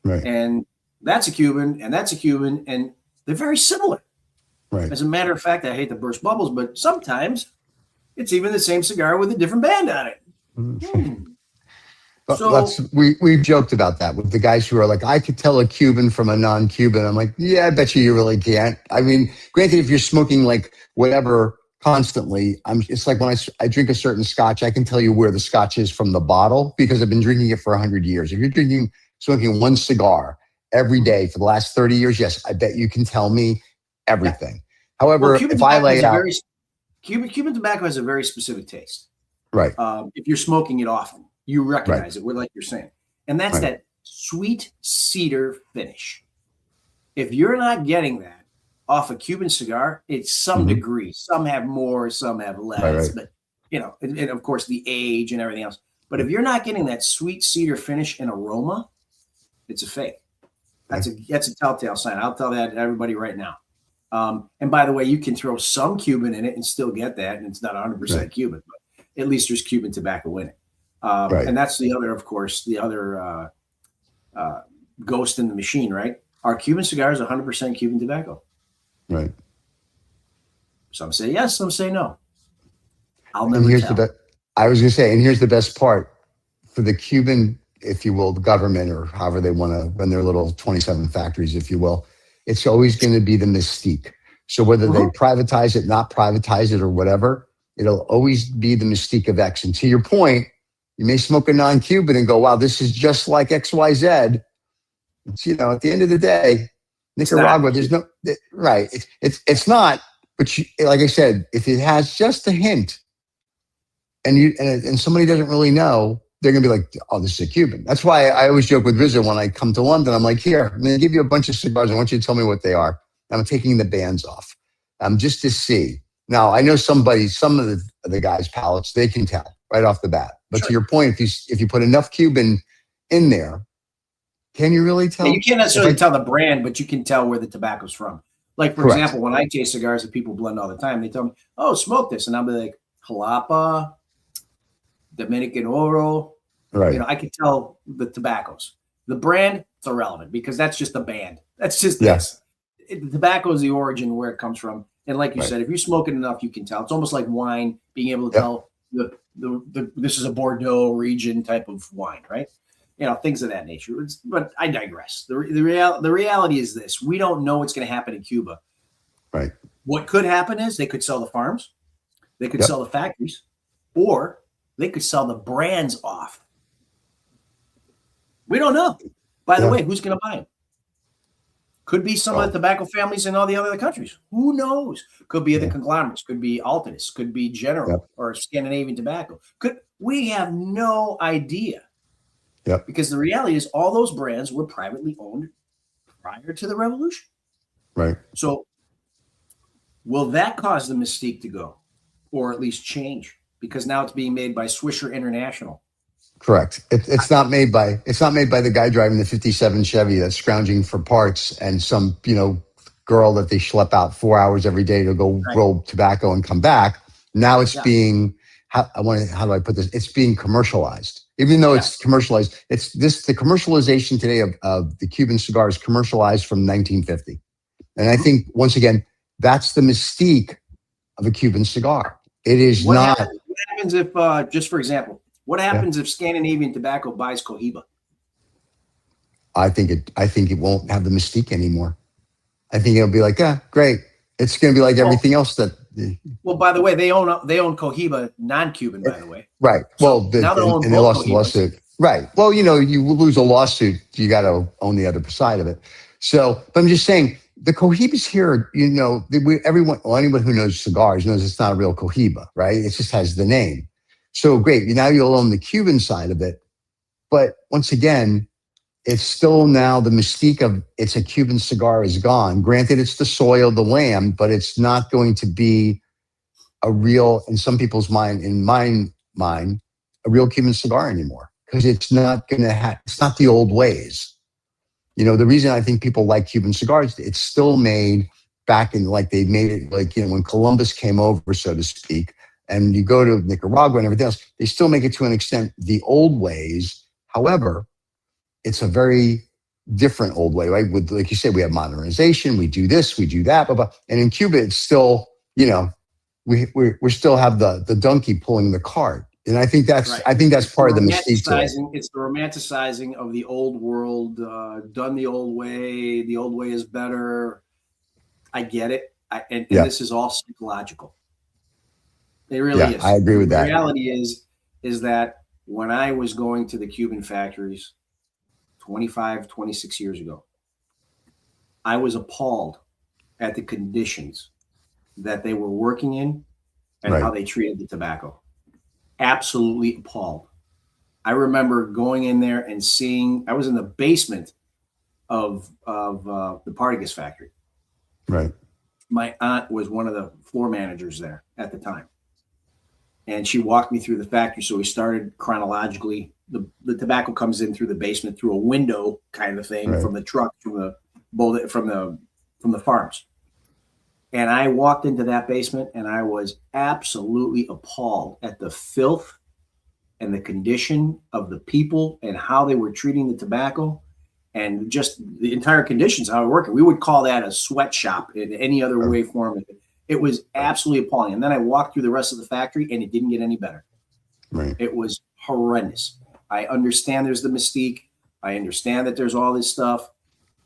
and that's a Cuban, and that's a Cuban, and they're very similar. As a matter of fact, I hate to burst bubbles, but sometimes it's even the same cigar with a different band on it. So we've joked about that with the guys who are like, I could tell a Cuban from a non-Cuban. I'm like, yeah, I bet you really can't. I mean, granted, if you're smoking like whatever constantly, it's like when I drink a certain scotch, I can tell you where the scotch is from the bottle because I've been drinking it for 100 years. If you're smoking one cigar every day for the last 30 years, yes, I bet you can tell me everything. However, if I lay it out, Cuban tobacco has a very specific taste. If you're smoking it often, you recognize it, like you're saying. And that's that sweet cedar finish. If you're not getting that off a Cuban cigar, it's some degree. Some have more, some have less. But, and of course, the age and everything else. But if you're not getting that sweet cedar finish and aroma, it's a fake. That's a telltale sign. I'll tell that to everybody right now. And by the way, you can throw some Cuban in it and still get that, and it's not 100% Cuban, but at least there's Cuban tobacco in it. And that's the other, of course, ghost in the machine, right? Are Cuban cigars 100% Cuban tobacco? Some say yes, some say no. I'll never tell. I was going to say, and here's the best part for the Cuban, if you will, the government or however they want to run their little 27 factories, if you will, it's always going to be the mystique. So whether they privatize it, not privatize it or whatever, it'll always be the mystique of X. And to your point, you may smoke a non-Cuban and go, wow, this is just like XYZ. It's, at the end of the day, Nicaragua, there's no, it's not, but like I said, if it has just a hint and somebody doesn't really know, they're going to be like, oh, this is a Cuban. That's why I always joke with Rizzo when I come to London. I'm like, here, I'm going to give you a bunch of cigars. I want you to tell me what they are. I'm taking the bands off just to see. Now, I know some of the guys' palates, they can tell right off the bat. But to your point, if you put enough Cuban in there, can you really tell? Yeah, you can't necessarily tell the brand, but you can tell where the tobacco's from. Like, for example, when I taste cigars that people blend all the time, they tell me, oh, smoke this. And I'll be like, Jalapa, Dominican Oro. I can tell the tobaccos. The brand, it's irrelevant because that's just the band. That's just this. The tobacco is the origin where it comes from. And like you said, if you smoke it enough, you can tell. It's almost like wine, being able to tell this is a Bordeaux region type of wine, right? Things of that nature. But I digress. The reality is this. We don't know what's going to happen in Cuba. What could happen is they could sell the farms, they could sell the factories, or they could sell the brands off. We don't know. By the way, who's going to buy them? Could be some of the tobacco families in all the other countries. Who knows? Could be the conglomerates. Could be Altanus. Could be General or Scandinavian Tobacco. We have no idea. Yep. Because the reality is all those brands were privately owned prior to the revolution. Right. So will that cause the mystique to go, or at least change? Because now it's being made by Swisher International. Correct. It's not made by the guy driving the 57 Chevy that's scrounging for parts and some, girl that they schlep out 4 hours every day to go roll tobacco and come back. Now it's being, how do I put this? It's being commercialized. Even though it's commercialized, the commercialization today of the Cuban cigar is commercialized from 1950. And I think, once again, that's the mystique of a Cuban cigar. It is What not. happens if, just for example, what happens if Scandinavian Tobacco buys Cohiba? I think it won't have the mystique anymore. I think it'll be like, great. It's going to be like everything else that. Well, by the way, they own Cohiba, non-Cuban, by the way. Right. So Well, now they own and they lost the Cohibas. lawsuit. Right. Well, you lose a lawsuit, you got to own the other side of it. So, but I'm just saying, the Cohibas here, anyone who knows cigars knows it's not a real Cohiba, right? It just has the name. So great. Now you'll own the Cuban side of it. But once again, it's still now the mystique of it's a Cuban cigar is gone. Granted, it's the soy of the land, but it's not going to be a real, in some people's mind, in my mind, a real Cuban cigar anymore, because it's not going to have, it's not the old ways. The reason I think people like Cuban cigars, it's still made back in, like they made it, like, when Columbus came over, so to speak, and you go to Nicaragua and everything else, they still make it to an extent the old ways. However, it's a very different old way, right? With, like you said, we have modernization, we do this, we do that, blah, blah. And in Cuba, it's still, we still have the donkey pulling the cart. And I think that's part of the mystique to it. It's the romanticizing of the old world, done the old way. The old way is better. I get it. And this is all psychological. It really is. I agree with that. The reality is that when I was going to the Cuban factories 25, 26 years ago, I was appalled at the conditions that they were working in and how they treated the tobacco. Absolutely appalled. I remember going in there and seeing, I was in the basement of the Partagas factory. Right. My aunt was one of the floor managers there at the time. And she walked me through the factory. So we started chronologically. The tobacco comes in through the basement, through a window kind of thing, from the truck, from the farms. And I walked into that basement and I was absolutely appalled at the filth and the condition of the people and how they were treating the tobacco and just the entire conditions, how it working. We would call that a sweatshop in any other way, form. It was absolutely appalling. And then I walked through the rest of the factory and it didn't get any better. Right. It was horrendous. I understand there's the mystique. I understand that there's all this stuff.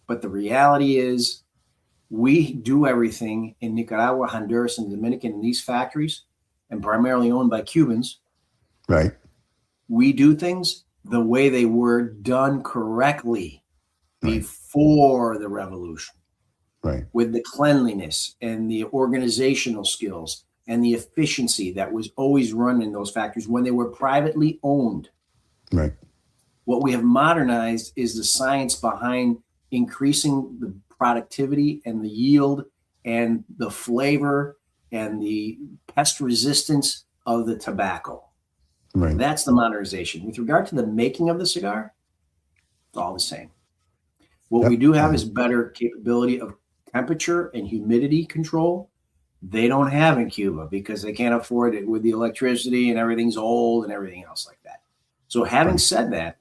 But the reality is we do everything in Nicaragua, Honduras, and Dominican in these factories, and primarily owned by Cubans. Right. We do things the way they were done correctly before the revolution. Right. With the cleanliness and the organizational skills and the efficiency that was always run in those factories when they were privately owned. Right. What we have modernized is the science behind increasing the productivity and the yield and the flavor and the pest resistance of the tobacco. Right. That's the modernization. With regard to the making of the cigar, it's all the same. What we do have is better capability of temperature and humidity control. They don't have in Cuba because they can't afford it with the electricity and everything's old and everything else like that. So having said that,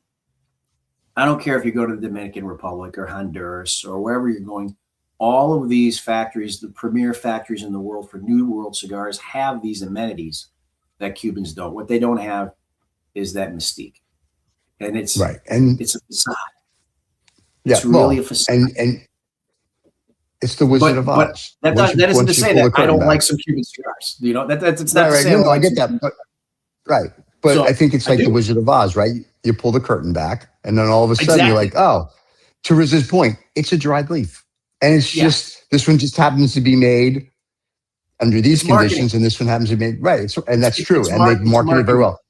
I don't care if you go to the Dominican Republic or Honduras or wherever you're going, all of these factories, the premier factories in the world for New World cigars, have these amenities that Cubans don't. What they don't have is that mystique. And it's it's a facade. It's really a facade. And it's the Wizard of Oz. But that isn't to say that I don't like some Cuban cigars. That's not to say I get that. But I think it's like the Wizard of Oz, right? You pull the curtain back, and then all of a sudden you're like, oh, to Riz's point, it's a dried leaf. And it's just, this one just happens to be made under these conditions, and this one happens to be made, and that's true. And they market it very well.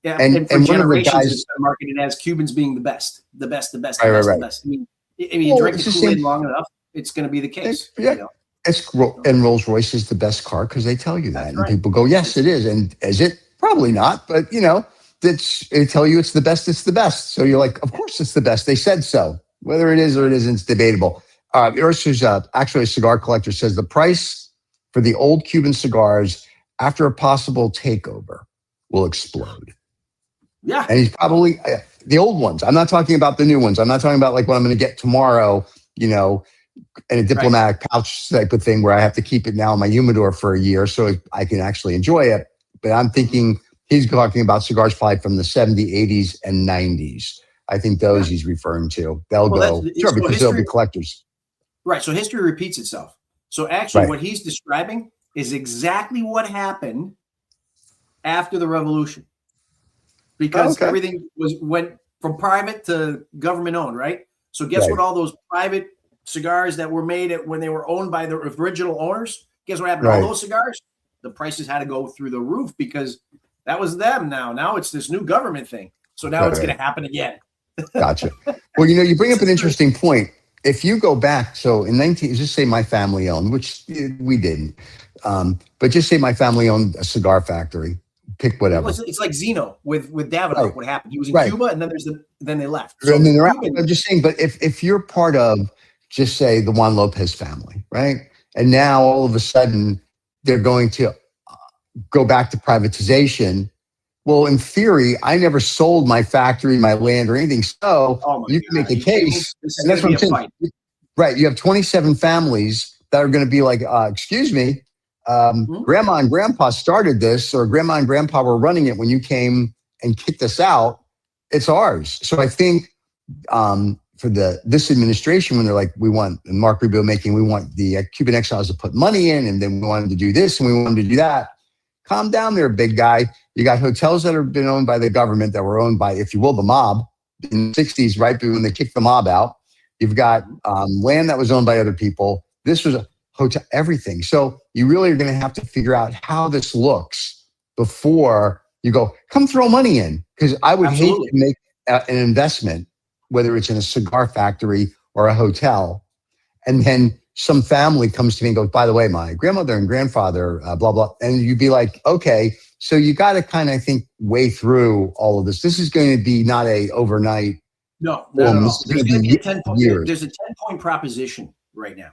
Yeah, And for one of the generations, guys, it's been marketed as Cubans being the best, the best, the best, the right, right, best, the right. best. I mean, you Well, drink it's the the Kool-Aid same. long enough, it's going to be the case. Yeah, You know, and Rolls Royce is the best car because they tell you that, that's and right. people go, "Yes, it is." And is it? Probably not, but they tell you it's the best. It's the best. So you're like, "Of course, it's the best." They said so. Whether it is or it isn't, it's debatable. Urs, who's actually a cigar collector, says the price for the old Cuban cigars after a possible takeover will explode. Yeah. And he's probably the old ones. I'm not talking about the new ones. I'm not talking about like what I'm going to get tomorrow, in a diplomatic pouch type of thing where I have to keep it now in my humidor for a year so I can actually enjoy it. But I'm thinking he's talking about cigars probably from the 70s, 80s, and 90s. I think those he's referring to. They'll go, sure, because they'll be collectors. Right. So history repeats itself. So actually what he's describing is exactly what happened after the revolution. Because everything went from private to government owned, right? So guess what all those private cigars that were made when they were owned by the original owners, guess what happened to all those cigars? The prices had to go through the roof because that was them now. Now it's this new government thing. So now it's going to happen again. Gotcha. Well, you bring up an interesting point. If you go back, so in just say my family owned, which we didn't, but just say my family owned a cigar factory, pick whatever. It's like Zeno with Davidoff. What happened? He was in Cuba, and then they left. So and then they're out. I'm just saying, but if you're part of, just say, the Juan Lopez family, right? And now all of a sudden they're going to go back to privatization. Well, in theory, I never sold my factory, my land, or anything. So you can make a case. And that's what I'm saying. Right. You have 27 families that are going to be like, excuse me, grandma and grandpa started this, or grandma and grandpa were running it when you came and kicked us out. It's ours. So I think for this administration, when they're like, we want, and Mark Rubio we want the Cuban exiles to put money in, and then we wanted to do this and we wanted to do that. Calm down there, big guy. You got hotels that have been owned by the government that were owned by, if you will, the mob in the 60s, right when they kicked the mob out. You've got land that was owned by other people. This was a hotel, everything. So you really are going to have to figure out how this looks before you go, come throw money in. Because I would hate to make an investment, whether it's in a cigar factory or a hotel, and then some family comes to me and goes, by the way, my grandmother and grandfather, blah, blah. And you'd be like, okay, so you got to kind of, I think, weigh through all of this. This is going to be not a overnight. No, not at all. There's going to be a 10-point. There's a 10-point proposition right now,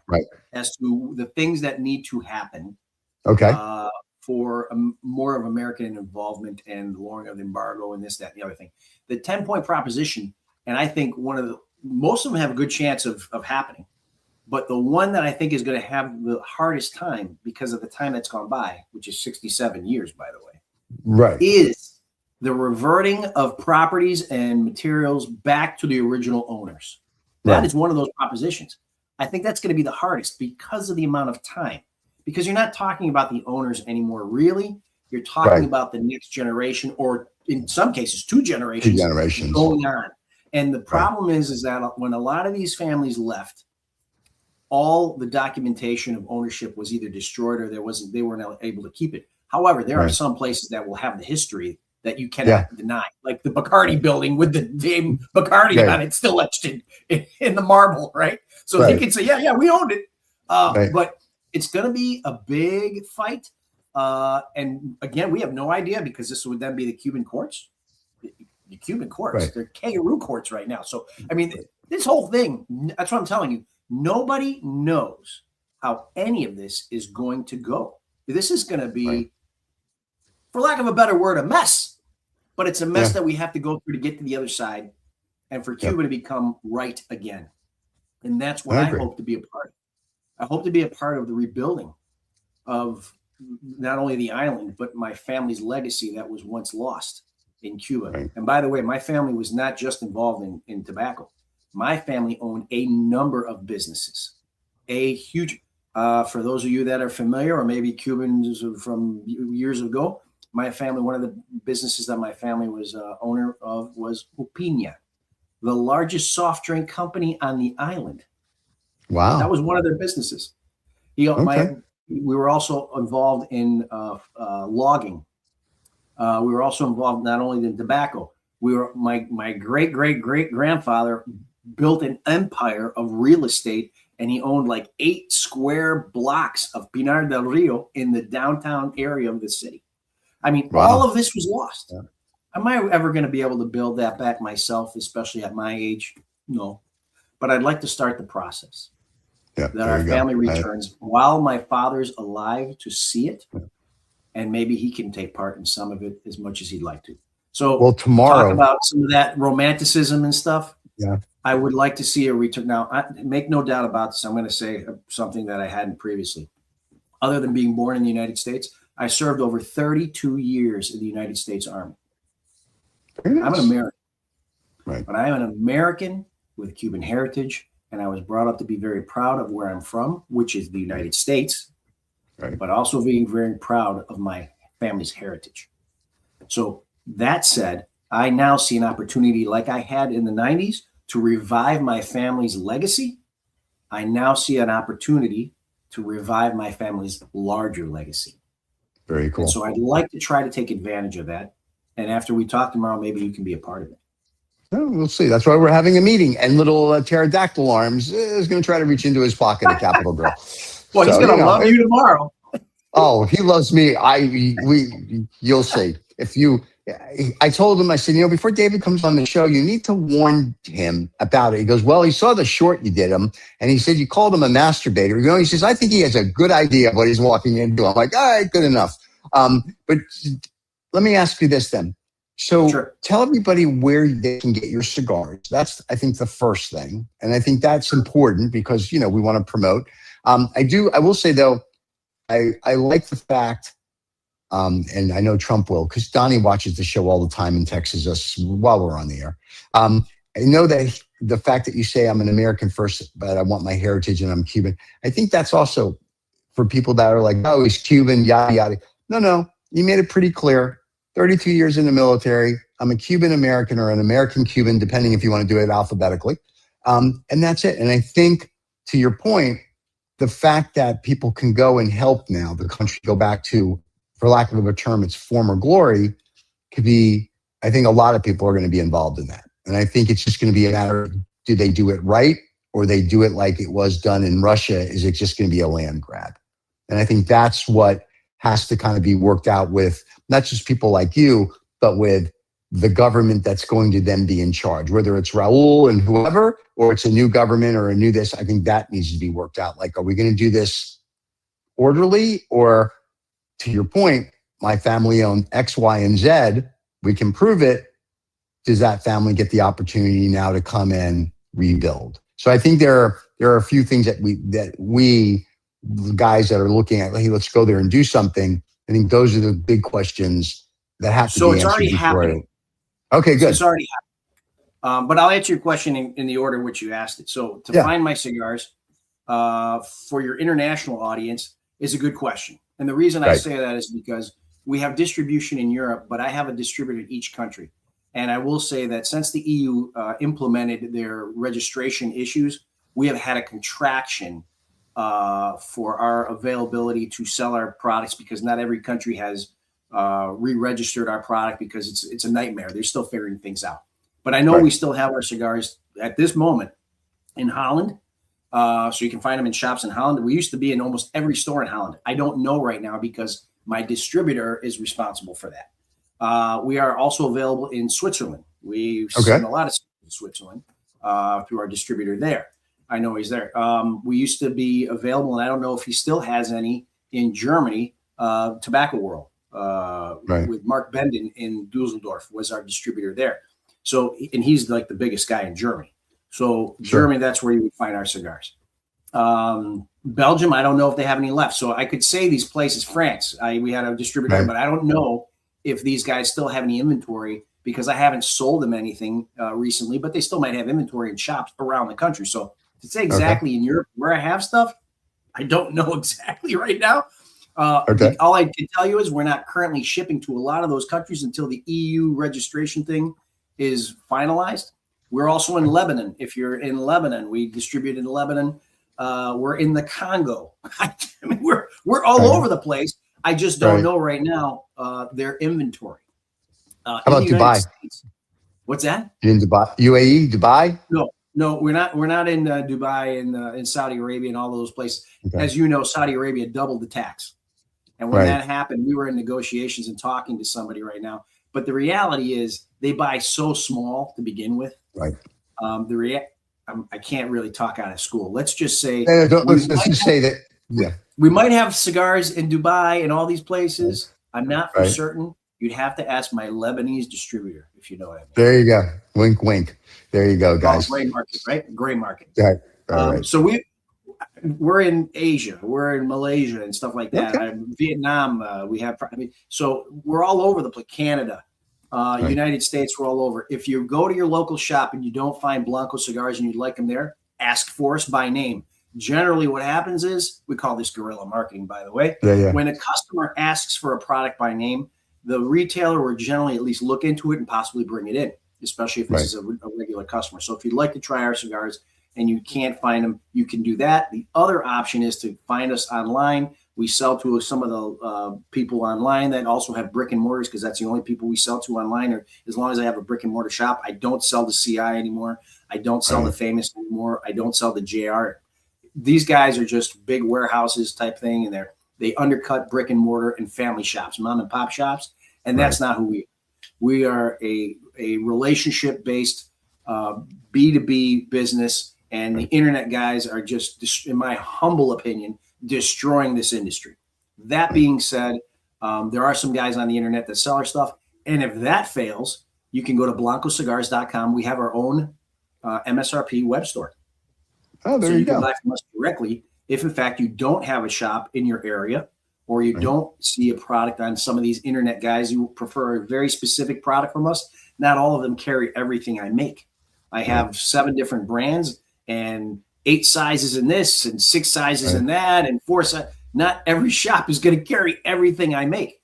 as to the things that need to happen. Okay. For more of American involvement and the lowering of the embargo and this, that, and the other thing. The 10-point proposition, and I think most of them have a good chance of happening. But the one that I think is going to have the hardest time because of the time that's gone by, which is 67 years, by the way, is the reverting of properties and materials back to the original owners. That is one of those propositions. I think that's going to be the hardest because of the amount of time. Because you're not talking about the owners anymore, really. You're talking about the next generation, or in some cases, two generations going on. And the problem is that when a lot of these families left, all the documentation of ownership was either destroyed or they weren't able to keep it. However, there are some places that will have the history that you cannot deny, like the Bacardi building with the name Bacardi on it, still etched in the marble, right? So they can say, yeah, we owned it. But it's going to be a big fight. And again, we have no idea because this would then be the Cuban courts. The Cuban courts, they're kangaroo courts right now. So, I mean, this whole thing, that's what I'm telling you. Nobody knows how any of this is going to go. This is going to be, for lack of a better word, a mess. But it's a mess that we have to go through to get to the other side and for Cuba to become right again. And that's what I hope to be a part of. I hope to be a part of the rebuilding of not only the island, but my family's legacy that was once lost in Cuba. And by the way, my family was not just involved in tobacco. My family owned a number of businesses, a huge, for those of you that are familiar, or maybe Cubans from years ago, my family, one of the businesses that my family was owner of was Upina, the largest soft drink company on the island. Wow. That was one of their businesses. We were also involved in logging. We were also involved not only in tobacco. My great grandfather built an empire of real estate, and he owned like 8 square blocks of Pinar del Rio in the downtown area of the city. I mean, all of this was lost. Yeah. Am I ever going to be able to build that back myself, especially at my age? No. But I'd like to start the process. Yeah, that our family returns while my father's alive to see it. Yeah. And maybe he can take part in some of it as much as he'd like to. So tomorrow, talk about some of that romanticism and stuff. Yeah. I would like to see a return. Now, make no doubt about this. I'm going to say something that I hadn't previously. Other than being born in the United States, I served over 32 years in the United States Army. Nice. I'm an American. Right. But I am an American with Cuban heritage, and I was brought up to be very proud of where I'm from, which is the United States, right. But also being very proud of my family's heritage. So that said, I now see an opportunity like I had in the 90s to revive my family's legacy. I now see an opportunity to revive my family's larger legacy. Very cool. And so I'd like to try to take advantage of that. And after we talk tomorrow, maybe you can be a part of it. Oh, we'll see. That's why we're having a meeting. And little pterodactyl arms is going to try to reach into his pocket at Capitol Grill. Well, he's going to love you tomorrow. Oh, if he loves me, you'll see. I told him, I said, before David comes on the show, you need to warn him about it. He goes, well, he saw the short you did him, and he said you called him a masturbator. He says, I think he has a good idea of what he's walking into. I'm like, all right, good enough. But let me ask you this then. So sure. Tell everybody where they can get your cigars. That's, I think, the first thing. And I think that's important because, we want to promote. I will say, though, I like the fact, and I know Trump will, because Donnie watches the show all the time and texts us while we're on the air. I know that the fact that you say I'm an American first, but I want my heritage and I'm Cuban. I think that's also for people that are like, oh, he's Cuban, yada, yada. No, you made it pretty clear. 32 years in the military. I'm a Cuban American or an American Cuban, depending if you want to do it alphabetically. And that's it. And I think, to your point, the fact that people can go and help now the country go back to, for lack of a term, its former glory, could be, I think a lot of people are going to be involved in that. And I think it's just going to be a matter of, do they do it right, or they do it like it was done in Russia? Is it just going to be a land grab? And I think that's what has to kind of be worked out with not just people like you, but with the government that's going to then be in charge, whether it's Raul and whoever, or it's a new government or a new this. I think that needs to be worked out. Like, are we going to do this orderly, or, to your point, my family owned X, Y, and Z, we can prove it. Does that family get the opportunity now to come and rebuild? So I think there are a few things that we guys that are looking at, hey, let's go there and do something. I think those are the big questions that have to be answered. So it's already happening. Okay, good. So it's already happening. But I'll answer your question in the order in which you asked it. So to find my cigars for your international audience is a good question. And the reason I say that is because we have distribution in Europe, but I have a distributor in each country. And I will say that since the EU implemented their registration issues, we have had a contraction for our availability to sell our products, because not every country has re-registered our product, because it's a nightmare. They're still figuring things out. But I know we still have our cigars at this moment in Holland. So you can find them in shops in Holland. We used to be in almost every store in Holland. I don't know right now because my distributor is responsible for that. We are also available in Switzerland. We send a lot of stuff to Switzerland through our distributor there. I know he's there. We used to be available, and I don't know if he still has any, in Germany, Tobacco World, with Mark Benden in Dusseldorf was our distributor there. So, and he's like the biggest guy in Germany. So Germany, that's where you would find our cigars. Belgium, I don't know if they have any left. So I could say these places, France, we had a distributor, but I don't know if these guys still have any inventory, because I haven't sold them anything recently, but they still might have inventory in shops around the country. So to say exactly in Europe where I have stuff, I don't know exactly right now. All I can tell you is we're not currently shipping to a lot of those countries until the EU registration thing is finalized. We're also in Lebanon. If you're in Lebanon, we distribute in Lebanon. We're in the Congo. I mean, we're all over the place. I just don't know right now their inventory. How in about the United Dubai? States. What's that? You in Dubai, UAE, Dubai? No, we're not in Dubai and in Saudi Arabia and all of those places. Okay. As you know, Saudi Arabia doubled the tax. And when that happened, we were in negotiations and talking to somebody right now. But the reality is they buy so small to begin with. Right. I can't really talk out of school. Let's just say let's just say that. Yeah. We might have cigars in Dubai and all these places. I'm not for certain. You'd have to ask my Lebanese distributor, if you know what I mean. There you go. Wink, wink. There you go, guys. Gray market, right? Gray market. Right. Right. So we're in Asia, we're in Malaysia and stuff like that. Okay. Vietnam, we have. So we're all over the place. Canada, United States, we're all over. If you go to your local shop and you don't find Blanco cigars and you'd like them there, ask for us by name. Generally, what happens is, we call this guerrilla marketing, by the way. Yeah. When a customer asks for a product by name, the retailer will generally at least look into it and possibly bring it in, especially if this is a regular customer. So if you'd like to try our cigars and you can't find them, you can do that. The other option is to find us online. We sell to some of the people online that also have brick and mortars, because that's the only people we sell to online. Or as long as I have a brick and mortar shop, I don't sell the CI anymore. I don't sell the Famous anymore. I don't sell the JR. These guys are just big warehouses type thing, and they undercut brick and mortar and family shops, mom and pop shops, and that's not who we are. We are a relationship based B2B business, and the internet guys are just, in my humble opinion, destroying this industry. That being said, there are some guys on the internet that sell our stuff, and if that fails, you can go to blancocigars.com. We have our own MSRP web store. Oh, there you go. Can buy from us directly if, in fact, you don't have a shop in your area, or you don't see a product on some of these internet guys who prefer a very specific product from us. Not all of them carry everything I make. I have 7 different brands and 8 sizes in this and 6 sizes in that and 4 sizes. Not every shop is going to carry everything I make.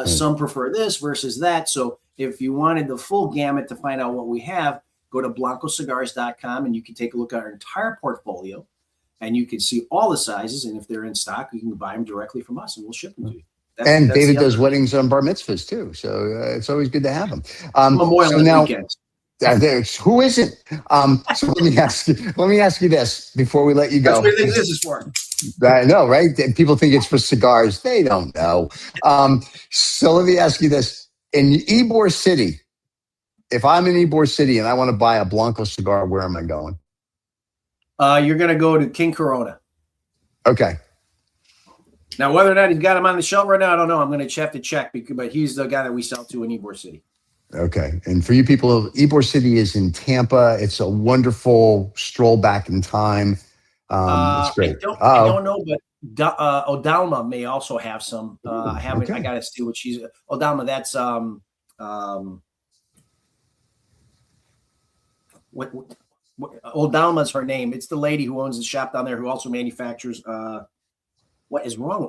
Some prefer this versus that. So if you wanted the full gamut to find out what we have, go to blancocigars.com and you can take a look at our entire portfolio, and you can see all the sizes. And if they're in stock, you can buy them directly from us and we'll ship them to you. And David does weddings and bar mitzvahs too. So it's always good to have them. Memorial now, weekends. Who isn't? So let me ask you this before we let you go. That's what you think this is for. I know, right? People think it's for cigars. They don't know. So let me ask you this. In Ybor City, if I'm in Ybor City and I want to buy a Blanco cigar, where am I going? You're going to go to King Corona. Okay. Now, whether or not he's got him on the shelf right now, I don't know. I'm going to have to check, but he's the guy that we sell to in Ybor City. Okay. And for you people, Ybor City is in Tampa. It's a wonderful stroll back in time. It's great. I don't know, but Odalma may also have some. I haven't. I got to see what she's. Odalma, that's what Odalma's her name. It's the lady who owns the shop down there who also manufactures. What is wrong?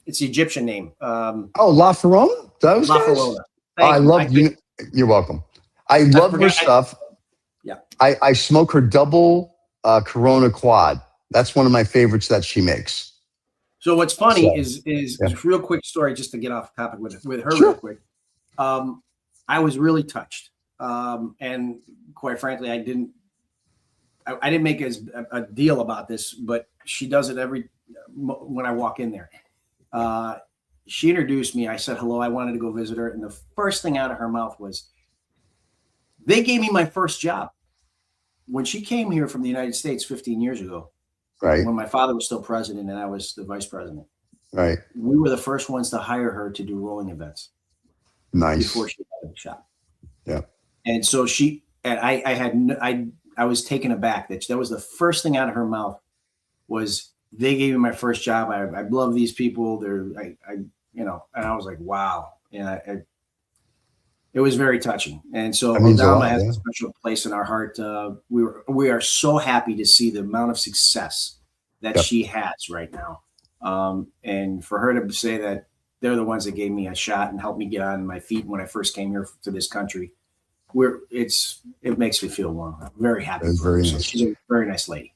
It's the Egyptian name. La Ferrona? Those La guys? Ferrona. I love you. You're welcome. I love her stuff. I smoke her double Corona quad. That's one of my favorites that she makes. So what's funny is real quick story, just to get off topic with her real quick. I was really touched. And quite frankly, I didn't make a deal about this, but she does it when I walk in there. She introduced me. I said hello. I wanted to go visit her, and the first thing out of her mouth was, "They gave me my first job." When she came here from the United States 15 years ago, right, when my father was still president and I was the vice president, right, we were the first ones to hire her to do rolling events. Nice. Before she got in the shop. Yeah. And so I was taken aback that was the first thing out of her mouth was, "They gave me my first job. I love these people. And I was like, wow. And it was very touching. And so Odalma has a special place in our heart. We are so happy to see the amount of success that she has right now. And for her to say that they're the ones that gave me a shot and helped me get on my feet when I first came here to this country, it makes me feel warm. I'm very happy. Very nice. She's a very nice lady.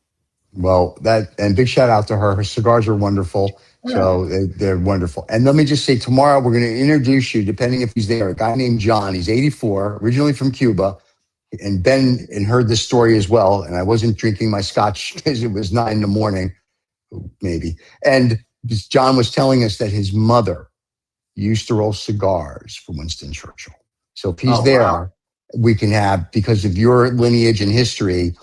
Well, and big shout out to her. Her cigars are wonderful. So they're wonderful. And let me just say, tomorrow we're going to introduce you, depending if he's there, a guy named John. He's 84, originally from Cuba. And Ben heard this story as well. And I wasn't drinking my scotch because it was 9 a.m, maybe. And John was telling us that his mother used to roll cigars for Winston Churchill. So if he's there, we can have, because of your lineage and history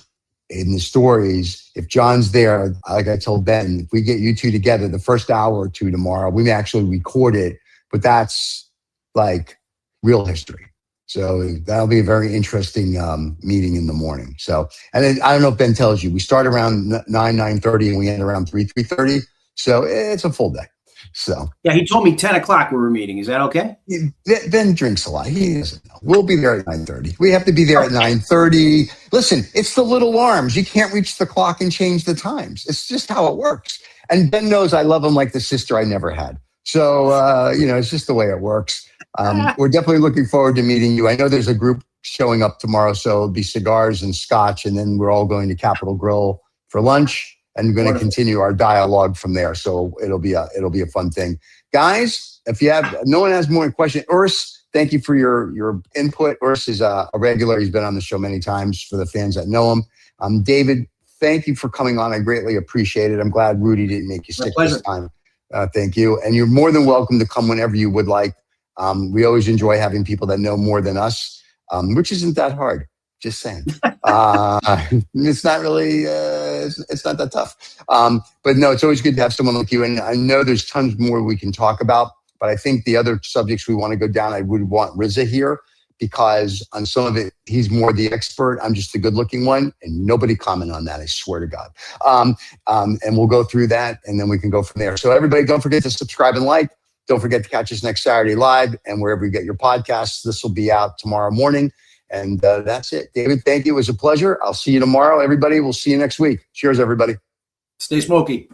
in the stories, if John's there, like I told Ben, if we get you two together the first hour or two tomorrow, we may actually record it, but that's like real history. So that'll be a very interesting meeting in the morning. So, and then, I don't know if Ben tells you, we start around 9:30 and we end around 3:30. So it's a full day. So yeah, he told me 10 o'clock we were meeting. Is that okay? Ben drinks a lot. He doesn't know. We'll be there at 9:30. We have to be there at 9:30. Listen, it's the little arms. You can't reach the clock and change the times. It's just how it works. And Ben knows I love him like the sister I never had. So, it's just the way it works. We're definitely looking forward to meeting you. I know there's a group showing up tomorrow, so it'll be cigars and scotch, and then we're all going to Capitol Grill for lunch. And we're going to continue our dialogue from there. So it'll be a fun thing. Guys, if no one has more questions, Urs, thank you for your input. Urs is a regular. He's been on the show many times for the fans that know him. David, thank you for coming on. I greatly appreciate it. I'm glad Rudy didn't make you sick this time. Thank you. And you're more than welcome to come whenever you would like. We always enjoy having people that know more than us, which isn't that hard. Just saying. It's not really, it's not that tough. But no, it's always good to have someone like you. And I know there's tons more we can talk about, but I think the other subjects we want to go down, I would want Riza here, because on some of it, he's more the expert. I'm just the good looking one, and nobody comment on that. I swear to God. And we'll go through that, and then we can go from there. So everybody, don't forget to subscribe and like. Don't forget to catch us next Saturday live, and wherever you get your podcasts. This will be out tomorrow morning. And that's it. David, thank you. It was a pleasure. I'll see you tomorrow. Everybody, we'll see you next week. Cheers, everybody. Stay smoky.